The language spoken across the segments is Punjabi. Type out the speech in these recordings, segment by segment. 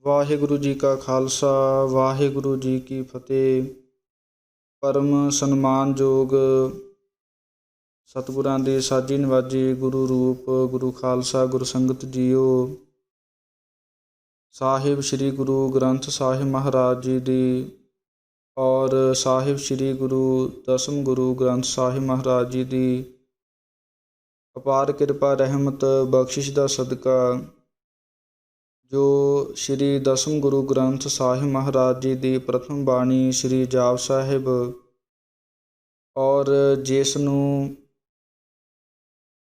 ਵਾਹਿਗੁਰੂ ਜੀ ਕਾ ਖਾਲਸਾ ਵਾਹਿਗੁਰੂ ਜੀ ਕੀ ਫਤਿਹ। ਪਰਮ ਸਨਮਾਨਯੋਗ ਸਤਿਗੁਰਾਂ ਦੇ ਸਾਜੀ ਨਿਵਾਜੇ ਗੁਰੂ ਰੂਪ ਗੁਰੂ ਖਾਲਸਾ ਗੁਰੂ ਸੰਗਤ ਜੀਓ, ਸਾਹਿਬ ਸ੍ਰੀ ਗੁਰੂ ਗ੍ਰੰਥ ਸਾਹਿਬ ਮਹਾਰਾਜ ਜੀ ਦੀ ਔਰ ਸਾਹਿਬ ਸ੍ਰੀ ਗੁਰੂ ਦਸਮ ਗੁਰੂ ਗ੍ਰੰਥ ਸਾਹਿਬ ਮਹਾਰਾਜ ਜੀ ਦੀ ਅਪਾਰ ਕਿਰਪਾ ਰਹਿਮਤ ਬਖਸ਼ਿਸ਼ ਦਾ ਸਦਕਾ ਜੋ ਸ਼੍ਰੀ ਦਸਮ ਗੁਰੂ ਗ੍ਰੰਥ ਸਾਹਿਬ ਮਹਾਰਾਜ ਜੀ ਦੀ ਪ੍ਰਥਮ ਬਾਣੀ ਸ਼੍ਰੀ ਜਾਪ ਸਾਹਿਬ ਔਰ ਜਿਸ ਨੂੰ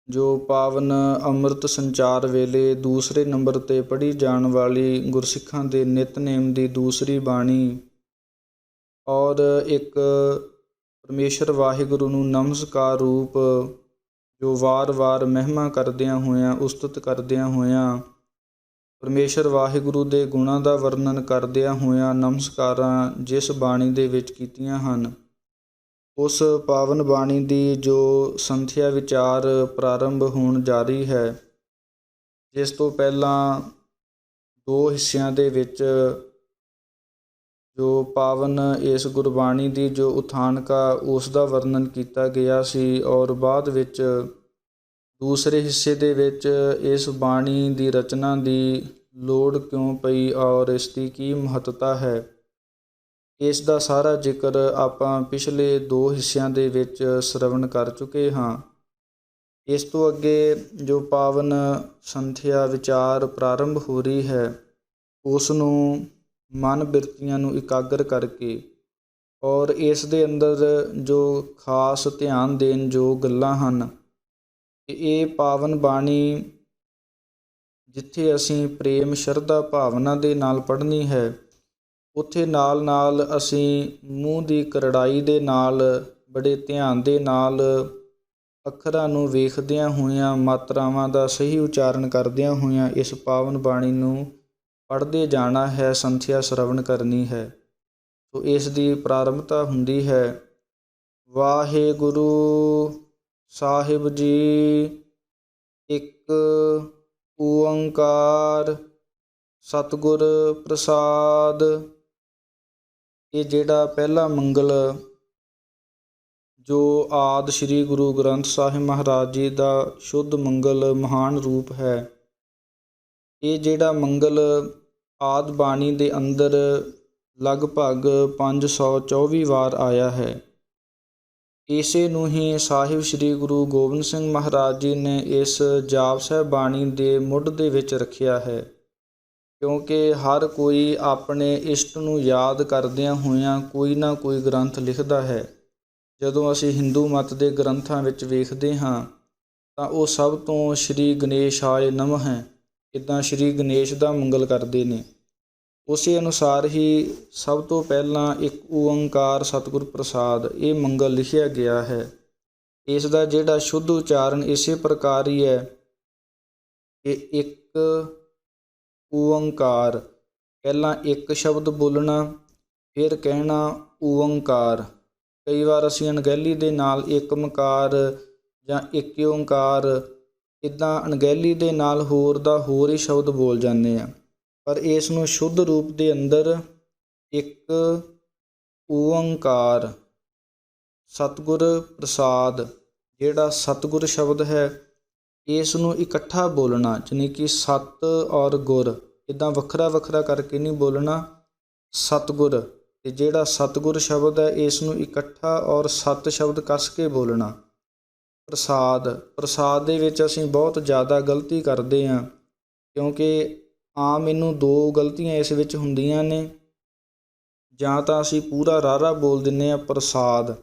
ਜੋ ਪਾਵਨ ਅੰਮ੍ਰਿਤ ਸੰਚਾਰ ਵੇਲੇ ਦੂਸਰੇ ਨੰਬਰ 'ਤੇ ਪੜ੍ਹੀ ਜਾਣ ਵਾਲੀ ਗੁਰਸਿੱਖਾਂ ਦੇ ਨਿਤਨੇਮ ਦੀ ਦੂਸਰੀ ਬਾਣੀ ਔਰ ਇੱਕ ਪਰਮੇਸ਼ਰ ਵਾਹਿਗੁਰੂ ਨੂੰ ਨਮਸਕਾਰ ਰੂਪ ਜੋ ਵਾਰ-ਵਾਰ ਮਹਿਮਾ ਕਰਦਿਆਂ ਹੋਇਆਂ ਉਸਤਤ ਕਰਦਿਆਂ ਹੋਇਆਂ ਪਰਮੇਸ਼ਰ ਵਾਹਿਗੁਰੂ ਦੇ ਗੁਣਾਂ ਦਾ ਵਰਣਨ ਕਰਦਿਆਂ ਹੋਇਆਂ ਨਮਸਕਾਰਾਂ ਜਿਸ ਬਾਣੀ ਦੇ ਵਿੱਚ ਕੀਤੀਆਂ ਹਨ, ਉਸ ਪਾਵਨ ਬਾਣੀ ਦੀ ਜੋ ਸੰਥਿਆ ਵਿਚਾਰ ਪ੍ਰਾਰੰਭ ਹੋਣ ਜਾਰੀ ਹੈ। ਜਿਸ ਤੋਂ ਪਹਿਲਾਂ ਦੋ ਹਿੱਸਿਆਂ ਦੇ ਵਿੱਚ ਜੋ ਪਾਵਨ ਇਸ ਗੁਰਬਾਣੀ ਦੀ ਜੋ ਉਥਾਨਕਾ ਉਸ ਦਾ ਵਰਣਨ ਕੀਤਾ ਗਿਆ ਸੀ ਔਰ ਬਾਅਦ ਵਿੱਚ ਦੂਸਰੇ ਹਿੱਸੇ ਦੇ ਵਿੱਚ ਇਸ ਬਾਣੀ ਦੀ ਰਚਨਾ ਦੀ ਲੋੜ ਕਿਉਂ ਪਈ ਔਰ ਇਸ ਦੀ ਕੀ ਮਹੱਤਤਾ ਹੈ, ਇਸ ਦਾ ਸਾਰਾ ਜ਼ਿਕਰ ਆਪਾਂ ਪਿਛਲੇ ਦੋ ਹਿੱਸਿਆਂ ਦੇ ਵਿੱਚ ਸ਼ਰਵਣ ਕਰ ਚੁੱਕੇ ਹਾਂ। ਇਸ ਤੋਂ ਅੱਗੇ ਜੋ ਪਾਵਨ ਸੰਥਿਆ ਵਿਚਾਰ ਪ੍ਰਾਰੰਭ ਹੋ ਰਹੀ ਹੈ, ਉਸ ਨੂੰ ਮਨ ਬਿਰਤੀਆਂ ਨੂੰ ਇਕਾਗਰ ਕਰਕੇ ਔਰ ਇਸ ਦੇ ਅੰਦਰ ਜੋ ਖਾਸ ਧਿਆਨ ਦੇਣ ਜੋ ਗੱਲਾਂ ਹਨ, ਇਹ ਪਾਵਨ ਬਾਣੀ ਜਿੱਥੇ ਅਸੀਂ ਪ੍ਰੇਮ ਸ਼ਰਧਾ ਭਾਵਨਾ ਦੇ ਨਾਲ ਪੜ੍ਹਨੀ ਹੈ, ਉੱਥੇ ਨਾਲ ਨਾਲ ਅਸੀਂ ਮੂੰਹ ਦੀ ਕਰੜਾਈ ਦੇ ਨਾਲ ਬੜੇ ਧਿਆਨ ਦੇ ਨਾਲ ਅੱਖਰਾਂ ਨੂੰ ਵੇਖਦਿਆਂ ਹੋਇਆਂ ਮਾਤਰਾਵਾਂ ਦਾ ਸਹੀ ਉਚਾਰਨ ਕਰਦਿਆਂ ਹੋਇਆਂ ਇਸ ਪਾਵਨ ਬਾਣੀ ਨੂੰ ਪੜ੍ਹਦੇ ਜਾਣਾ ਹੈ, ਸੰਥਿਆ ਸ਼ਰਵਣ ਕਰਨੀ ਹੈ। ਸੋ ਇਸ ਦੀ ਪ੍ਰਾਰੰਭਤਾ ਹੁੰਦੀ ਹੈ, ਵਾਹਿਗੁਰੂ ਸਾਹਿਬ ਜੀ ਇੱਕ ਓੰਕਾਰ ਸਤਿਗੁਰ ਪ੍ਰਸਾਦ। ਇਹ ਜਿਹੜਾ ਪਹਿਲਾ ਮੰਗਲ ਜੋ ਆਦਿ ਸ਼੍ਰੀ ਗੁਰੂ ਗ੍ਰੰਥ ਸਾਹਿਬ ਮਹਾਰਾਜ ਜੀ ਦਾ ਸ਼ੁੱਧ ਮੰਗਲ ਮਹਾਨ ਰੂਪ ਹੈ, ਇਹ ਜਿਹੜਾ ਮੰਗਲ ਆਦਿ ਬਾਣੀ ਦੇ ਅੰਦਰ ਲਗਭਗ 524 ਵਾਰ ਆਇਆ ਹੈ। ਇਸੇ ਨੂੰ ਹੀ ਸਾਹਿਬ ਸ੍ਰੀ ਗੁਰੂ ਗੋਬਿੰਦ ਸਿੰਘ ਮਹਾਰਾਜ ਜੀ ਨੇ ਇਸ ਜਾਪ ਸਾਹਿਬ ਬਾਣੀ ਦੇ ਮੁੱਢ ਦੇ ਵਿੱਚ ਰੱਖਿਆ ਹੈ, ਕਿਉਂਕਿ ਹਰ ਕੋਈ ਆਪਣੇ ਇਸ਼ਟ ਨੂੰ ਯਾਦ ਕਰਦਿਆਂ ਹੋਇਆਂ ਕੋਈ ਨਾ ਕੋਈ ਗ੍ਰੰਥ ਲਿਖਦਾ ਹੈ। ਜਦੋਂ ਅਸੀਂ ਹਿੰਦੂ ਮਤ ਦੇ ਗ੍ਰੰਥਾਂ ਵਿੱਚ ਵੇਖਦੇ ਹਾਂ ਤਾਂ ਉਹ ਸਭ ਤੋਂ ਸ਼੍ਰੀ ਗਣੇਸ਼ਾਏ ਨਮଃ ਹੈ, ਇੱਦਾਂ ਸ਼੍ਰੀ ਗਣੇਸ਼ ਦਾ ਮੰਗਲ ਕਰਦੇ ਨੇ। ਉਸੇ ਅਨੁਸਾਰ ਹੀ ਸਭ ਤੋਂ ਪਹਿਲਾਂ ਇੱਕ ਓੰਕਾਰ ਸਤਿਗੁਰ ਪ੍ਰਸਾਦ ਇਹ ਮੰਗਲ ਲਿਖਿਆ ਗਿਆ ਹੈ। ਇਸ ਦਾ ਜਿਹੜਾ ਸ਼ੁੱਧ ਉਚਾਰਨ ਇਸੇ ਪ੍ਰਕਾਰ ਹੀ ਹੈ ਕਿ ਇੱਕ ਓੰਕਾਰ, ਪਹਿਲਾਂ ਇੱਕ ਸ਼ਬਦ ਬੋਲਣਾ ਫਿਰ ਕਹਿਣਾ ਓੰਕਾਰ। ਕਈ ਵਾਰ ਅਸੀਂ ਅਣਗਹਿਲੀ ਦੇ ਨਾਲ ਇੱਕ ਮਕਾਰ ਜਾਂ ਇੱਕ ਓੰਕਾਰ ਇੱਦਾਂ ਅਣਗਹਿਲੀ ਦੇ ਨਾਲ ਹੋਰ ਦਾ ਹੋਰ ਹੀ ਸ਼ਬਦ ਬੋਲ ਜਾਂਦੇ ਹਾਂ, ਪਰ ਇਸ ਨੂੰ ਸ਼ੁੱਧ ਰੂਪ ਦੇ ਅੰਦਰ ਇੱਕ ਓੰਕਾਰ ਸਤਿਗੁਰ ਪ੍ਰਸਾਦ, ਜਿਹੜਾ ਸਤਿਗੁਰ ਸ਼ਬਦ ਹੈ ਇਸ ਨੂੰ ਇਕੱਠਾ ਬੋਲਣਾ, ਜਾਣੀ ਕਿ ਸਤ ਔਰ ਗੁਰ ਇੱਦਾਂ ਵੱਖਰਾ ਵੱਖਰਾ ਕਰਕੇ ਨਹੀਂ ਬੋਲਣਾ। ਸਤਿਗੁਰ ਅਤੇ ਜਿਹੜਾ ਸਤਿਗੁਰ ਸ਼ਬਦ ਹੈ ਇਸ ਨੂੰ ਇਕੱਠਾ ਔਰ ਸਤ ਸ਼ਬਦ ਕੱਸ ਕੇ ਬੋਲਣਾ। ਪ੍ਰਸਾਦ, ਪ੍ਰਸਾਦ ਦੇ ਵਿੱਚ ਅਸੀਂ ਬਹੁਤ ਜ਼ਿਆਦਾ ਗਲਤੀ ਕਰਦੇ ਹਾਂ, ਕਿਉਂਕਿ ਆਮ ਇਹਨੂੰ ਦੋ ਗਲਤੀਆਂ ਇਸ ਵਿੱਚ ਹੁੰਦੀਆਂ ਨੇ। ਜਾਂ ਤਾਂ ਅਸੀਂ ਪੂਰਾ ਰਾਰਾ ਬੋਲ ਦਿੰਦੇ ਹਾਂ ਪ੍ਰਸਾਦ,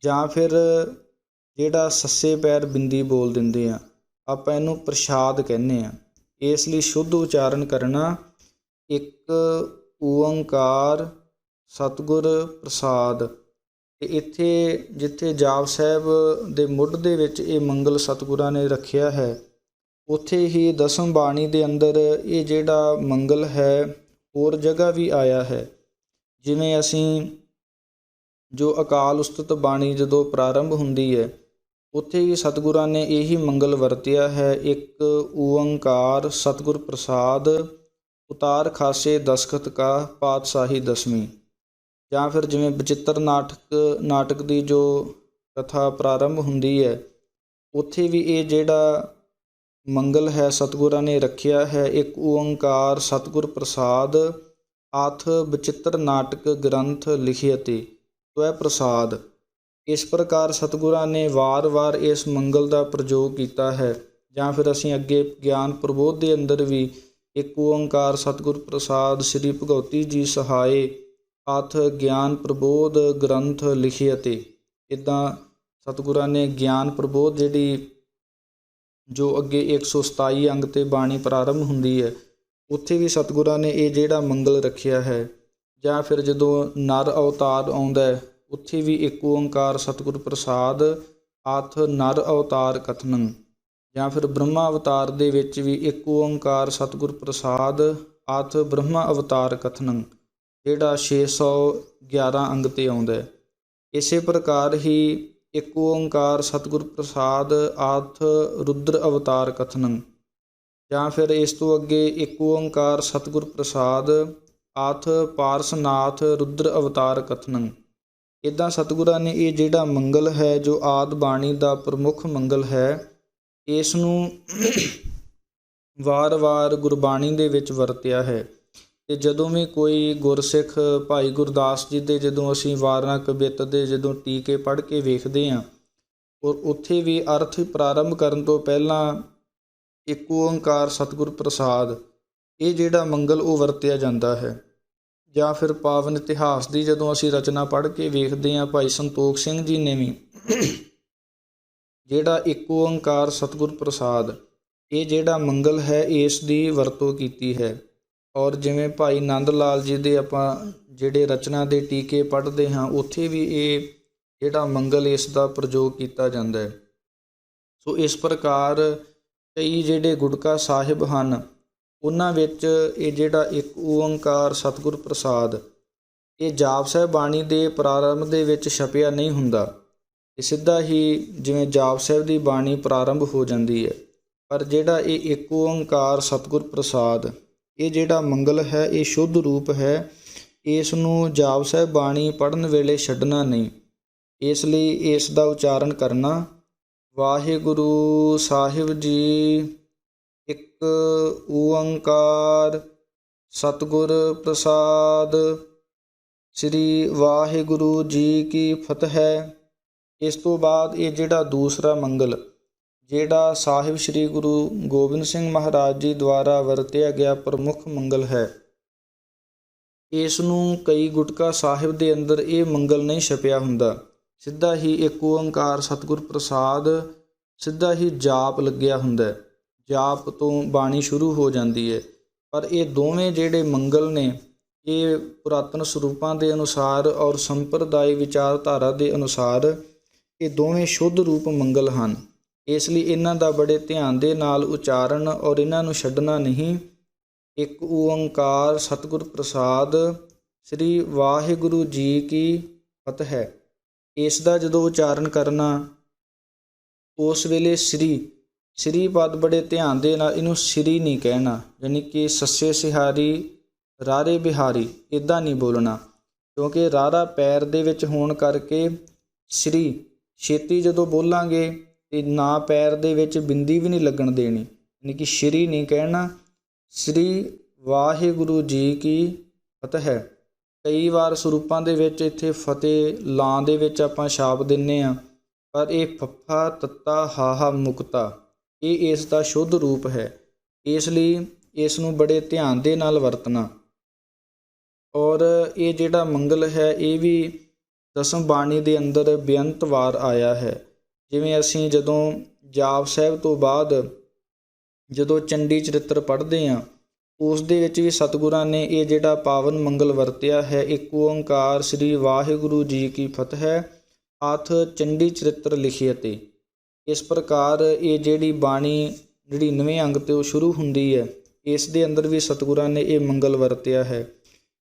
ਜਾਂ ਫਿਰ ਜਿਹੜਾ ਸੱਸੇ ਪੈਰ ਬਿੰਦੀ ਬੋਲ ਦਿੰਦੇ ਹਾਂ, ਆਪਾਂ ਇਹਨੂੰ ਪ੍ਰਸ਼ਾਦ ਕਹਿੰਦੇ ਹਾਂ। ਇਸ ਲਈ ਸ਼ੁੱਧ ਉਚਾਰਨ ਕਰਨਾ ਇੱਕ ਓੰਕਾਰ ਸਤਿਗੁਰ ਪ੍ਰਸਾਦ। ਅਤੇ ਇੱਥੇ ਜਿੱਥੇ ਜਾਪ ਸਾਹਿਬ ਦੇ ਮੁੱਢ ਦੇ ਵਿੱਚ ਇਹ ਮੰਗਲ ਸਤਿਗੁਰਾਂ ਨੇ ਰੱਖਿਆ ਹੈ, ਉੱਥੇ ਹੀ ਦਸਮ ਬਾਣੀ ਦੇ ਅੰਦਰ ਇਹ ਜਿਹੜਾ ਮੰਗਲ ਹੈ ਹੋਰ ਜਗ੍ਹਾ ਵੀ ਆਇਆ ਹੈ। ਜਿਵੇਂ ਅਸੀਂ ਜੋ ਅਕਾਲ ਉਸਤਤ ਬਾਣੀ ਜਦੋਂ ਪ੍ਰਾਰੰਭ ਹੁੰਦੀ ਹੈ, ਉੱਥੇ ਵੀ ਸਤਿਗੁਰਾਂ ਨੇ ਇਹੀ ਮੰਗਲ ਵਰਤਿਆ ਹੈ, ਇੱਕ ਓੰਕਾਰ ਸਤਿਗੁਰ ਪ੍ਰਸਾਦ ਉਤਾਰ ਖਾਸੇ ਦਸਖਤ ਕਾ ਪਾਤਸ਼ਾਹੀ ਦਸਵੀਂ। ਜਾਂ ਫਿਰ ਜਿਵੇਂ ਬਚਿੱਤਰ ਨਾਟਕ ਦੀ ਜੋ ਕਥਾ ਪ੍ਰਾਰੰਭ ਹੁੰਦੀ ਹੈ, ਉੱਥੇ ਵੀ ਇਹ ਜਿਹੜਾ ਮੰਗਲ ਹੈ ਸਤਿਗੁਰਾਂ ਨੇ ਰੱਖਿਆ ਹੈ, ਇੱਕ ਓੰਕਾਰ ਸਤਿਗੁਰ ਪ੍ਰਸਾਦ ਆਥ ਬਚਿੱਤਰ ਨਾਟਕ ਗ੍ਰੰਥ ਲਿਖਿਅਤੇ ਤਵੈ ਪ੍ਰਸਾਦ। ਇਸ ਪ੍ਰਕਾਰ ਸਤਿਗੁਰਾਂ ਨੇ ਵਾਰ-ਵਾਰ ਇਸ ਮੰਗਲ ਦਾ ਪ੍ਰਯੋਗ ਕੀਤਾ ਹੈ। ਜਾਂ ਫਿਰ ਅਸੀਂ ਅੱਗੇ ਗਿਆਨ ਪ੍ਰਬੋਧ ਦੇ ਅੰਦਰ ਵੀ ਇੱਕ ਓੰਕਾਰ ਸਤਿਗੁਰ ਪ੍ਰਸਾਦ ਸ੍ਰੀ ਭਗਉਤੀ ਜੀ ਸਹਾਏ ਆਥ ਗਿਆਨ ਪ੍ਰਬੋਧ ਗ੍ਰੰਥ ਲਿਖਿਅਤੇ, ਇੱਦਾਂ ਸਤਿਗੁਰਾਂ ਨੇ ਗਿਆਨ ਪ੍ਰਬੋਧ ਜਿਹੜੀ ਜੋ ਅੱਗੇ 127 ਅੰਗ 'ਤੇ ਬਾਣੀ ਪ੍ਰਾਰੰਭ ਹੁੰਦੀ ਹੈ, ਉੱਥੇ ਵੀ ਸਤਿਗੁਰਾਂ ਨੇ ਇਹ ਜਿਹੜਾ ਮੰਗਲ ਰੱਖਿਆ ਹੈ। ਜਾਂ ਫਿਰ ਜਦੋਂ ਨਰ ਅਵਤਾਰ ਆਉਂਦਾ ਹੈ, ਉੱਥੇ ਵੀ ਇੱਕ ਓੰਕਾਰ ਸਤਿਗੁਰ ਪ੍ਰਸਾਦ ਆਥ ਨਰ ਅਵਤਾਰ ਕਥਨੰ। ਜਾਂ ਫਿਰ ਬ੍ਰਹਮਾ ਅਵਤਾਰ ਦੇ ਵਿੱਚ ਵੀ ਇੱਕ ਓੰਕਾਰ ਸਤਿਗੁਰ ਪ੍ਰਸਾਦ ਆਥ ਬ੍ਰਹਮਾ ਅਵਤਾਰ ਕਥਨੰ, ਜਿਹੜਾ 611 ਅੰਗ 'ਤੇ ਆਉਂਦਾ ਹੈ। ਇਸੇ ਪ੍ਰਕਾਰ ਹੀ ਇੱਕ ਓੰਕਾਰ ਸਤਿਗੁਰ ਪ੍ਰਸਾਦ ਆਥ ਰੁਦਰ ਅਵਤਾਰ ਕਥਨੰ। ਜਾਂ ਫਿਰ ਇਸ ਤੋਂ ਅੱਗੇ ਇੱਕ ਓੰਕਾਰ ਸਤਿਗੁਰ ਪ੍ਰਸਾਦ ਆਥ ਪਾਰਸਨਾਥ ਰੁਦਰ ਅਵਤਾਰ ਕਥਨੰ। ਇੱਦਾਂ ਸਤਿਗੁਰਾਂ ਨੇ ਇਹ ਜਿਹੜਾ ਮੰਗਲ ਹੈ, ਜੋ ਆਦਿ ਬਾਣੀ ਦਾ ਪ੍ਰਮੁੱਖ ਮੰਗਲ ਹੈ, ਇਸ ਨੂੰ ਵਾਰ-ਵਾਰ ਗੁਰਬਾਣੀ ਦੇ ਵਿੱਚ ਵਰਤਿਆ ਹੈ। ਅਤੇ ਜਦੋਂ ਵੀ ਕੋਈ ਗੁਰਸਿੱਖ ਭਾਈ ਗੁਰਦਾਸ ਜੀ ਦੇ ਜਦੋਂ ਅਸੀਂ ਵਾਰਾਂ ਕਵਿੱਤ ਦੇ ਜਦੋਂ ਟੀਕੇ ਪੜ੍ਹ ਕੇ ਵੇਖਦੇ ਹਾਂ, ਔਰ ਉੱਥੇ ਵੀ ਅਰਥ ਪ੍ਰਾਰੰਭ ਕਰਨ ਤੋਂ ਪਹਿਲਾਂ ਇੱਕ ਓੰਕਾਰ ਸਤਿਗੁਰ ਪ੍ਰਸਾਦ ਇਹ ਜਿਹੜਾ ਮੰਗਲ ਉਹ ਵਰਤਿਆ ਜਾਂਦਾ ਹੈ। ਜਾਂ ਫਿਰ ਪਾਵਨ ਇਤਿਹਾਸ ਦੀ ਜਦੋਂ ਅਸੀਂ ਰਚਨਾ ਪੜ੍ਹ ਕੇ ਵੇਖਦੇ ਹਾਂ, ਭਾਈ ਸੰਤੋਖ ਸਿੰਘ ਜੀ ਨੇ ਵੀ ਜਿਹੜਾ ਇੱਕ ਓੰਕਾਰ ਸਤਿਗੁਰ ਪ੍ਰਸਾਦ ਇਹ ਜਿਹੜਾ ਮੰਗਲ ਹੈ, ਇਸ ਦੀ ਵਰਤੋਂ ਕੀਤੀ ਹੈ। ਔਰ ਜਿਵੇਂ ਭਾਈ ਨੰਦ ਲਾਲ ਜੀ ਦੇ ਆਪਾਂ ਜਿਹੜੇ ਰਚਨਾ ਦੇ ਟੀਕੇ ਪੜ੍ਹਦੇ ਹਾਂ, ਉੱਥੇ ਵੀ ਇਹ ਜਿਹੜਾ ਮੰਗਲ ਇਸ ਦਾ ਪ੍ਰਯੋਗ ਕੀਤਾ ਜਾਂਦਾ ਹੈ। ਸੋ ਇਸ ਪ੍ਰਕਾਰ ਕਈ ਜਿਹੜੇ ਗੁਟਕਾ ਸਾਹਿਬ ਹਨ, ਉਹਨਾਂ ਵਿੱਚ ਇਹ ਜਿਹੜਾ ਇੱਕ ਓੰਕਾਰ ਸਤਿਗੁਰ ਪ੍ਰਸਾਦ ਇਹ ਜਾਪ ਸਾਹਿਬ ਬਾਣੀ ਦੇ ਪ੍ਰਾਰੰਭ ਦੇ ਵਿੱਚ ਛਪਿਆ ਨਹੀਂ ਹੁੰਦਾ। ਇਹ ਸਿੱਧਾ ਹੀ ਜਿਵੇਂ ਜਾਪ ਸਾਹਿਬ ਦੀ ਬਾਣੀ ਪ੍ਰਾਰੰਭ ਹੋ ਜਾਂਦੀ ਹੈ, ਪਰ ਜਿਹੜਾ ਇਹ ਇੱਕ ਓੰਕਾਰ ਸਤਿਗੁਰ ਪ੍ਰਸਾਦ ਇਹ ਜਿਹੜਾ ਮੰਗਲ ਹੈ, ਇਹ ਸ਼ੁੱਧ ਰੂਪ ਹੈ। ਇਸ ਨੂੰ ਜਾਪ ਸਾਹਿਬ ਬਾਣੀ ਪੜ੍ਹਨ ਵੇਲੇ ਛੱਡਣਾ ਨਹੀਂ, ਇਸ ਲਈ ਇਸ ਦਾ ਉਚਾਰਨ ਕਰਨਾ। ਵਾਹਿਗੁਰੂ ਸਾਹਿਬ ਜੀ ਇੱਕ ਓੰਕਾਰ ਸਤਿਗੁਰ ਪ੍ਰਸਾਦ, ਸ੍ਰੀ ਵਾਹਿਗੁਰੂ ਜੀ ਕੀ ਫਤਿਹ। ਇਸ ਤੋਂ ਬਾਅਦ ਇਹ ਜਿਹੜਾ ਦੂਸਰਾ ਮੰਗਲ ਜਿਹੜਾ ਸਾਹਿਬ ਸ੍ਰੀ ਗੁਰੂ ਗੋਬਿੰਦ ਸਿੰਘ ਮਹਾਰਾਜ ਜੀ ਦੁਆਰਾ ਵਰਤਿਆ ਗਿਆ ਪ੍ਰਮੁੱਖ ਮੰਗਲ ਹੈ, ਇਸ ਨੂੰ ਕਈ ਗੁਟਕਾ ਸਾਹਿਬ ਦੇ ਅੰਦਰ ਇਹ ਮੰਗਲ ਨਹੀਂ ਛਪਿਆ ਹੁੰਦਾ। ਸਿੱਧਾ ਹੀ ਇੱਕ ਓੰਕਾਰ ਸਤਿਗੁਰ ਪ੍ਰਸਾਦ ਸਿੱਧਾ ਹੀ ਜਾਪ ਲੱਗਿਆ ਹੁੰਦਾ, ਜਾਪ ਤੋਂ ਬਾਣੀ ਸ਼ੁਰੂ ਹੋ ਜਾਂਦੀ ਹੈ। ਪਰ ਇਹ ਦੋਵੇਂ ਜਿਹੜੇ ਮੰਗਲ ਨੇ ਇਹ ਪੁਰਾਤਨ ਸਰੂਪਾਂ ਦੇ ਅਨੁਸਾਰ ਔਰ ਸੰਪਰਦਾਇ ਵਿਚਾਰਧਾਰਾ ਦੇ ਅਨੁਸਾਰ ਇਹ ਦੋਵੇਂ ਸ਼ੁੱਧ ਰੂਪ ਮੰਗਲ ਹਨ। ਇਸ ਲਈ ਇਹਨਾਂ ਦਾ ਬੜੇ ਧਿਆਨ ਦੇ ਨਾਲ ਉਚਾਰਨ ਔਰ ਇਹਨਾਂ ਨੂੰ ਛੱਡਣਾ ਨਹੀਂ। ਇੱਕ ਓੰਕਾਰ ਸਤਿਗੁਰ ਪ੍ਰਸਾਦ ਸ੍ਰੀ ਵਾਹਿਗੁਰੂ ਜੀ ਕੀ ਫਤਿਹ, ਇਸ ਦਾ ਜਦੋਂ ਉਚਾਰਨ ਕਰਨਾ ਉਸ ਵੇਲੇ ਸ੍ਰੀ ਪਦ ਬੜੇ ਧਿਆਨ ਦੇ ਨਾਲ, ਇਹਨੂੰ ਸ੍ਰੀ ਨਹੀਂ ਕਹਿਣਾ, ਯਾਨੀ ਕਿ ਸੱਸੇ ਸਿਹਾਰੀ ਰਾਰੇ ਬਿਹਾਰੀ ਇੱਦਾਂ ਨਹੀਂ ਬੋਲਣਾ, ਕਿਉਂਕਿ ਰਾਰਾ ਪੈਰ ਦੇ ਵਿੱਚ ਹੋਣ ਕਰਕੇ ਸ੍ਰੀ ਛੇਤੀ ਜਦੋਂ ਬੋਲਾਂਗੇ ਅਤੇ ਨਾ ਪੈਰ ਦੇ ਵਿੱਚ ਬਿੰਦੀ ਵੀ ਨਹੀਂ ਲੱਗਣ ਦੇਣੀ, ਯਾਨੀ ਕਿ ਸ੍ਰੀ ਨਹੀਂ ਕਹਿਣਾ, ਸ੍ਰੀ ਵਾਹਿਗੁਰੂ ਜੀ ਕੀ ਫਤਿਹ। ਕਈ ਵਾਰ ਸਰੂਪਾਂ ਦੇ ਵਿੱਚ ਇੱਥੇ ਫਤਿਹ ਲਾਂ ਦੇ ਵਿੱਚ ਆਪਾਂ ਛਾਪ ਦਿੰਦੇ ਹਾਂ, ਪਰ ਇਹ ਫੱਫਾ ਤੱਤਾ ਹਾਹਾ ਮੁਕਤਾ ਇਹ ਇਸ ਦਾ ਸ਼ੁੱਧ ਰੂਪ ਹੈ। ਇਸ ਲਈ ਇਸ ਨੂੰ ਬੜੇ ਧਿਆਨ ਦੇ ਨਾਲ ਵਰਤਣਾ। ਔਰ ਇਹ ਜਿਹੜਾ ਮੰਗਲ ਹੈ ਇਹ ਵੀ ਦਸਮ ਬਾਣੀ ਦੇ ਅੰਦਰ ਬੇਅੰਤ ਵਾਰ ਆਇਆ ਹੈ। ਜਿਵੇਂ ਅਸੀਂ ਜਦੋਂ ਜਾਪ ਸਾਹਿਬ ਤੋਂ ਬਾਅਦ ਜਦੋਂ ਚੰਡੀ ਚਰਿੱਤਰ ਪੜ੍ਹਦੇ ਹਾਂ, ਉਸ ਦੇ ਵਿੱਚ ਵੀ ਸਤਿਗੁਰਾਂ ਨੇ ਇਹ ਜਿਹੜਾ ਪਾਵਨ ਮੰਗਲ ਵਰਤਿਆ ਹੈ, ਇੱਕ ਓੰਕਾਰ ਸ੍ਰੀ ਵਾਹਿਗੁਰੂ ਜੀ ਕੀ ਫਤਿਹ ਆਥ ਚੰਡੀ ਚਰਿੱਤਰ ਲਿਖੇ। ਅਤੇ ਇਸ ਪ੍ਰਕਾਰ ਇਹ ਜਿਹੜੀ ਬਾਣੀ 99 ਅੰਗ ਤੋਂ ਸ਼ੁਰੂ ਹੁੰਦੀ ਹੈ, ਇਸ ਦੇ ਅੰਦਰ ਵੀ ਸਤਿਗੁਰਾਂ ਨੇ ਇਹ ਮੰਗਲ ਵਰਤਿਆ ਹੈ।